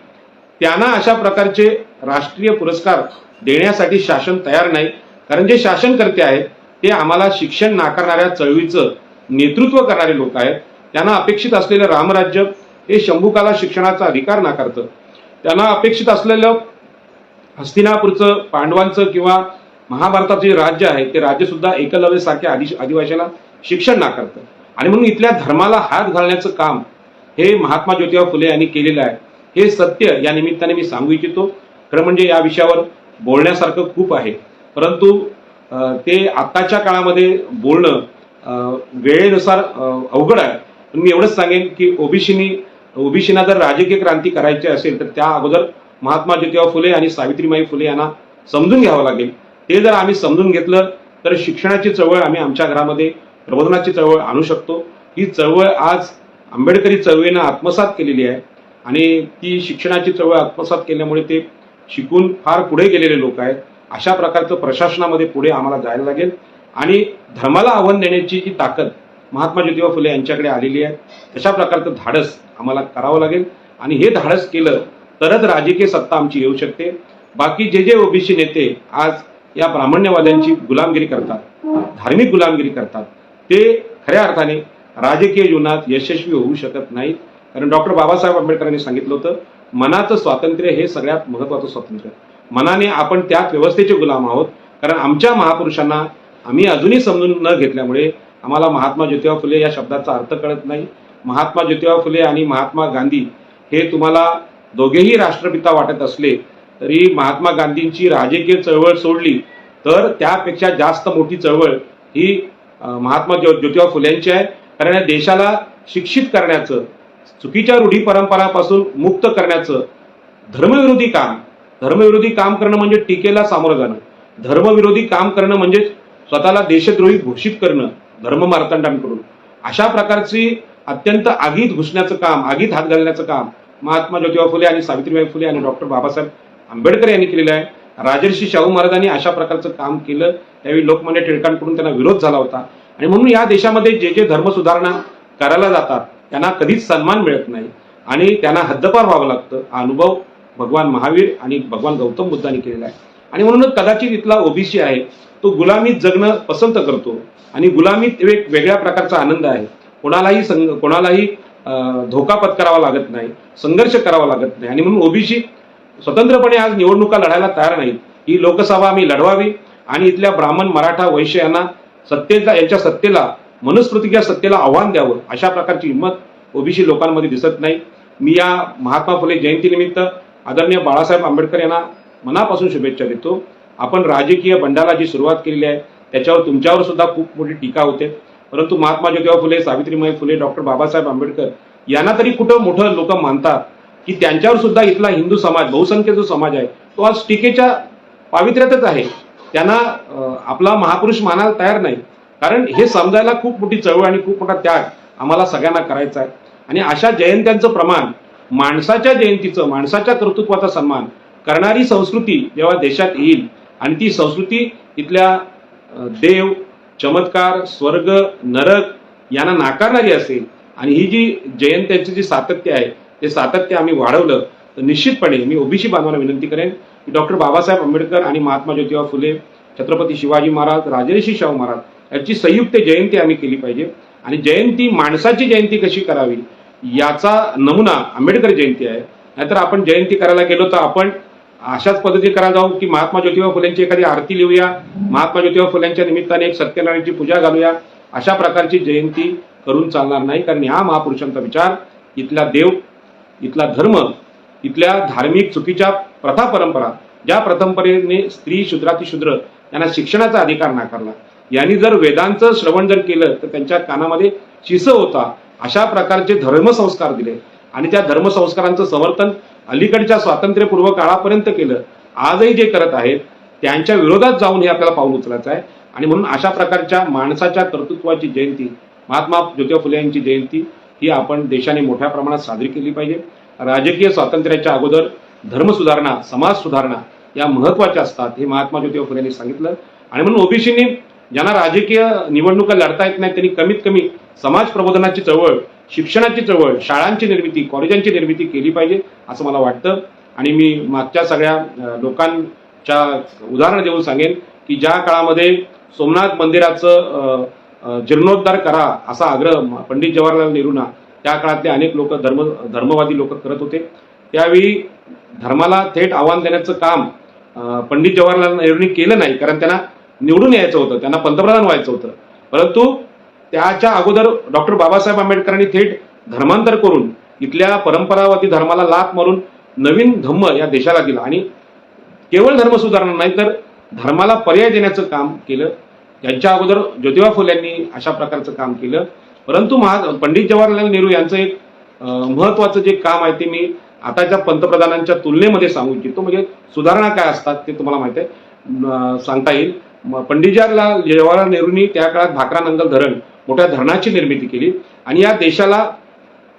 त्यांना अशा प्रकारचे राष्ट्रीय पुरस्कार देण्यासाठी शासन तयार नाही. कारण जे शासनकर्ते आहेत ते आम्हाला शिक्षण नाकारणाऱ्या चळवळीचं नेतृत्व करणारे लोक आहेत. त्यांना अपेक्षित असलेलं रामराज्य हे शंभुकाला शिक्षणाचा अधिकार नाकारतं. त्यांना अपेक्षित असलेलं हस्तिनापूरचं, पांडवांचं किंवा महाभारताचं जे राज्य आहे ते राज्य सुद्धा एकलव्य सारख्या आदिवासीला शिक्षण नाकारतं. आणि म्हणून इथल्या धर्माला हात घालण्याचं काम हे महात्मा ज्योतिबा फुले यांनी केलेलं आहे. हे सत्य या निमित्ताने मी सांगू इच्छितो. खरं म्हणजे या विषयावर बोलण्यासारखं खूप आहे, परंतु ते आत्ताच्या काळामध्ये बोलणं वेळेनुसार अवघड आहे. पण मी एवढंच सांगेन की ओबीसीना जर राजकीय क्रांती करायची असेल तर त्या अगोदर महात्मा ज्योतिबा फुले आणि सावित्रीबाई फुले यांना समजून घ्यावं लागेल. ते जर आम्ही समजून घेतलं तर शिक्षणाची चळवळ आम्ही आमच्या घरामध्ये प्रबोधनाची चळवळ आणू शकतो. ही चळवळ आज आंबेडकरी चळवळीनं आत्मसात केलेली आहे आणि ती शिक्षणाची चळवळ आत्मसात केल्यामुळे ते शिकून फार पुढे गेलेले लोक आहेत. अशा प्रकारचं प्रशासनामध्ये पुढे आम्हाला जायला लागेल आणि धर्माला आव्हान देण्याची जी ताकद महात्मा ज्योतिबा फुले यांच्याकडे आलेली आहे, तशा प्रकारचं धाडस आम्हाला करावं लागेल. आणि हे धाडस केलं तरच राजकीय सत्ता आमची येऊ शकते. बाकी जे ओबीसी नेते आज या ब्राह्मण्यवाद्यांची गुलामगिरी करतात, धार्मिक गुलामगिरी करतात, ते खऱ्या अर्थाने राजकीय जीवनात यशस्वी होऊ शकत नाहीत. कारण डॉक्टर बाबासाहेब आंबेडकरांनी सांगितलं होतं, मनाचं स्वातंत्र्य हे सगळ्यात महत्वाचं स्वातंत्र्य. मनाने आपण त्याच व्यवस्थेचे गुलाम आहोत. कारण आमच्या महापुरुषांना आम्ही अजूनही समजून न घेतल्यामुळे आम्हाला महात्मा ज्योतिबा फुले या शब्दाचा अर्थ कळत नाही. महात्मा ज्योतिबा फुले आणि महात्मा गांधी हे तुम्हाला दोघेही राष्ट्रपिता वाटत असले तरी महात्मा गांधींची राजकीय चळवळ सोडली तर त्यापेक्षा जास्त मोठी चळवळ ही महात्मा ज्योतिबा फुलेंची आहे. कारण या देशाला शिक्षित करण्याचं, चुकीच्या रूढी परंपरापासून मुक्त करण्याचं धर्मविरोधी काम करणं म्हणजे टीकेला सामोरं जाणं. धर्मविरोधी काम करणं म्हणजे स्वतःला देशद्रोही घोषित करणं धर्म मार्तंडांकडून. अशा प्रकारची अत्यंत आगीत घुसण्याचं काम, आगीत हात घालण्याचं काम महात्मा ज्योतिबा फुले आणि सावित्रीबाई फुले आणि डॉक्टर बाबासाहेब आंबेडकर यांनी केलेलं आहे. राजर्षी शाहू महाराजांनी अशा प्रकारचं काम केलं, त्यावेळी लोकमान्य टिळकांकडून त्यांना विरोध झाला होता. आणि म्हणून या देशामध्ये जे धर्म सुधारणा करायला जातात त्यांना कधीच सन्मान मिळत नाही आणि त्यांना हद्दपार व्हावं लागतं. हा अनुभव भगवान महावीर आणि भगवान गौतम बुद्धांनी केलेला आहे. आणि म्हणूनच कदाचित इथला ओबीसी आहे तो गुलामीत जगणं पसंत करतो आणि गुलामीत एक वेगळ्या प्रकारचा आनंद आहे. कोणालाही धोका पत्करावा लागत नाही, संघर्ष करावा लागत नाही. आणि म्हणून ओबीसी स्वतंत्रपणे आज निवडणुका लढायला तयार नाहीत. ही लोकसभा आम्ही लढवावी आणि इथल्या ब्राह्मण, मराठा, वैश्य यांना यांच्या सत्तेला, मनुस्मृतीच्या सत्तेला आव्हान द्यावं अशा प्रकारची हिंमत ओबीसी लोकांमध्ये दिसत नाही. मी या महात्मा फुले जयंतीनिमित्त आदरणीय बाळासाहेब आंबेडकर यांना मनापासून शुभेच्छा देतो. आपण राजकीय बंडाला जी सुरुवात केलेली आहे त्याच्यावर तुमच्यावर सुद्धा खूप मोठी टीका होते, परंतु महात्मा ज्योतिबा फुले, सावित्रीबाई फुले, डॉक्टर बाबासाहेब आंबेडकर यांना तरी कुठं मोठं लोक मानतात की त्यांच्यावर सुद्धा इथला हिंदू समाज, बहुसंख्य जो समाज आहे तो आज टीकेच्या पावित्र्यातच आहे. त्यांना आपला महापुरुष मानायला तयार नाही. कारण हे समजायला खूप मोठी चळवळ आणि खूप मोठा त्याग आम्हाला सगळ्यांना करायचा आहे. आणि अशा जयंत्यांचं प्रमाण, माणसाच्या जयंतीचं, माणसाच्या कर्तृत्वाचा सन्मान करणारी संस्कृती जेव्हा देशात येईल आणि ती संस्कृती इथल्या देव, चमत्कार, स्वर्ग, नरक यांना नाकारणारी असेल आणि ही जी जयंत्यांचं जे सातत्य आहे ते सातत्य आम्ही वाढवलं तर निश्चितपणे मी ओबीसी बांधवांना विनंती करेन की डॉक्टर बाबासाहेब आंबेडकर आणि महात्मा ज्योतिबा फुले, छत्रपती शिवाजी महाराज, राजर्षी शाहू महाराज याची संयुक्त जयंती आम्ही केली पाहिजे. आणि जयंती, माणसाची जयंती कशी करावी याचा नमुना आंबेडकर जयंती आहे. नाहीतर आपण जयंती करायला गेलो तर आपण अशाच पद्धतीने करायला जाऊ की महात्मा ज्योतिबा फुलेंची एखादी आरती लिहूया, महात्मा ज्योतिबा फुलेंच्या निमित्ताने एक सत्यनारायणची पूजा घालूया. अशा प्रकारची जयंती करून चालणार नाही. कारण या महापुरुषांचा विचार, इथला देव, इथला धर्म, इथल्या धार्मिक चुकीच्या प्रथा परंपरा, ज्या परंपरेने स्त्री शूद्रातिशूद्र यांना शिक्षणाचा अधिकार नाकारला, यांनी जर वेदांचं श्रवण जर केलं तर त्यांच्या कानामध्ये शिस होता. अशा प्रकारचे धर्मसंस्कार दिले आणि त्या धर्मसंस्कारांचं समर्थन अलीकडच्या स्वातंत्र्यपूर्व काळापर्यंत केलं. आजही जे करत आहेत त्यांच्या विरोधात जाऊन हे आपल्याला पाऊल उचलायचं आहे. आणि म्हणून अशा प्रकारच्या माणसाच्या कर्तृत्वाची जयंती, महात्मा ज्योतिबा फुले यांची जयंती ही आपण देशाने मोठ्या प्रमाणात साजरी केली पाहिजे. राजकीय स्वातंत्र्याच्या अगोदर धर्मसुधारणा, समाज सुधारणा या महत्त्वाच्या असतात, हे महात्मा ज्योतिबा फुले यांनी सांगितलं. आणि म्हणून ओबीसींनी ज्यांना राजकीय निवडणुका लढता येत नाही त्यांनी कमीत कमी समाज प्रबोधनाची चळवळ, शिक्षणाची चळवळ, शाळांची निर्मिती, कॉलेजांची निर्मिती केली पाहिजे असं मला वाटतं. आणि मी मागच्या सगळ्या लोकांच्या उदाहरण देऊन सांगेन की ज्या काळामध्ये सोमनाथ मंदिराचं जीर्णोद्धार करा असा आग्रह पंडित जवाहरलाल नेहरूंना त्या काळातले अनेक लोक धर्मवादी लोक करत होते. त्यावेळी धर्माला थेट आव्हान देण्याचं काम पंडित जवाहरलाल नेहरूंनी केलं नाही, कारण त्यांना निवडून यायचं होतं, त्यांना पंतप्रधान व्हायचं होतं. परंतु त्याच्या अगोदर डॉक्टर बाबासाहेब आंबेडकरांनी थेट धर्मांतर करून इथल्या परंपरावादी धर्माला लाथ मारून नवीन धम्म या देशाला दिला. आणि केवळ धर्म सुधारणा नाही तर धर्माला पर्याय देण्याचं काम केलं. त्यांच्या अगोदर ज्योतिबा फुले यांनी अशा प्रकारचं काम केलं. परंतु पंडित जवाहरलाल नेहरू यांचं एक महत्वाचं जे काम आहे ते मी आताच्या पंतप्रधानांच्या तुलनेमध्ये सांगू इच्छितो. म्हणजे सुधारणा काय असतात ते तुम्हाला माहिती आहे, सांगता येईल. पंडित जवाहरलाल नेहरूंनी त्या काळात भाकरा नंगल धरण, मोठ्या धरणाची निर्मिती केली. आणि या देशाला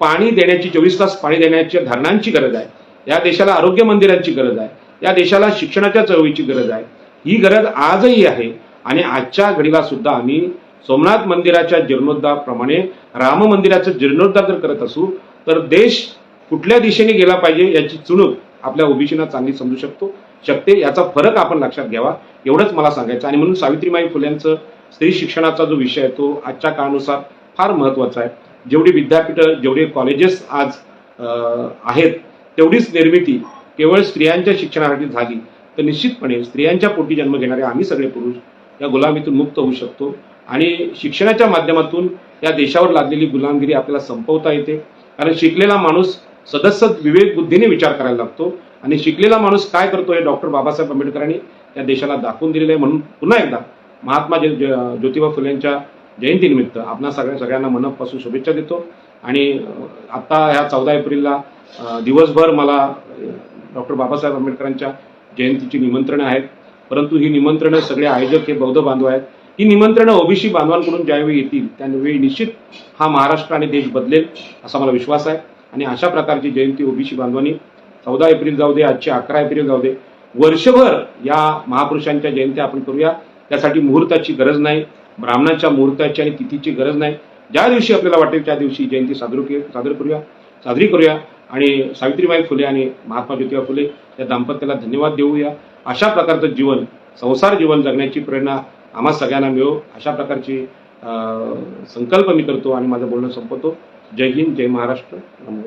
पाणी देण्याची, 24 तास पाणी देण्याच्या धरणांची गरज आहे. या देशाला आरोग्य मंदिरांची गरज आहे. या देशाला शिक्षणाच्या चळवळीची गरज आहे. ही गरज आजही आहे. आणि आजच्या घडीला सुद्धा आम्ही सोमनाथ मंदिराच्या जीर्णोद्धाराप्रमाणे राम मंदिराचं जीर्णोद्धार जर करत असू तर देश कुठल्या दिशेने गेला पाहिजे याची चुणूक आपल्या ओबीसीना चांगली समजू शकते. याचा फरक आपण लक्षात घ्यावा, एवढंच मला सांगायचं. आणि म्हणून सावित्रीबाई फुल्यांचं स्त्री शिक्षणाचा जो विषय आहे तो आजच्या काळानुसार फार महत्वाचा आहे. जेवढी विद्यापीठं, जेवढे कॉलेजेस आज आहेत तेवढीच निर्मिती केवळ स्त्रियांच्या शिक्षणासाठी झाली तर निश्चितपणे स्त्रियांच्या पोटी जन्म घेणारे आम्ही सगळे पुरुष या गुलामीतून मुक्त होऊ शकतो. आणि शिक्षणाच्या माध्यमातून या देशावर लादलेली गुलामगिरी आपल्याला संपवता येते. कारण शिकलेला माणूस सदस्य विवेक बुद्धीने विचार करायला लागतो. आणि शिकलेला माणूस काय करतो हे डॉक्टर बाबासाहेब आंबेडकरांनी या देशाला दाखवून दिलेलं आहे. म्हणून पुन्हा एकदा महात्मा ज्योतिबा फुले यांच्या जयंतीनिमित्त आपणा सगळ्यांना मनापासून शुभेच्छा देतो. आणि आता ह्या 14 एप्रिलला दिवसभर मला डॉक्टर बाबासाहेब आंबेडकरांच्या जयंतीची निमंत्रणं आहेत. परंतु ही निमंत्रणं सगळे आयोजक हे बौद्ध बांधव आहेत. ही निमंत्रणं ओबीसी बांधवांकडून ज्यावेळी येतील त्यावेळी निश्चित हा महाराष्ट्र आणि देश बदलेल असा मला विश्वास आहे. आणि अशा प्रकारची जयंती ओबीसी बांधवांनी 14 एप्रिल जाऊ दे, आजची 11 एप्रिल जाऊ दे, वर्षभर या महापुरुषांच्या जयंत्या आपण करूया. त्यासाठी मुहूर्ताची गरज नाही, ब्राह्मणाच्या मुहूर्ताची आणि तिथीची गरज नाही. ज्या दिवशी आपल्याला वाटेल त्या दिवशी जयंती साजरी करूया. आणि सावित्रीबाई फुले आणि महात्मा ज्योतिबा फुले या दाम्पत्याला धन्यवाद देऊया. अशा प्रकारचं जीवन, संसार जीवन जगण्याची प्रेरणा आम्हा सगळ्यांना मिळो अशा प्रकारची संकल्प मी करतो आणि माझं बोलणं संपवतो. जय हिंद, जय महाराष्ट्र, नमो.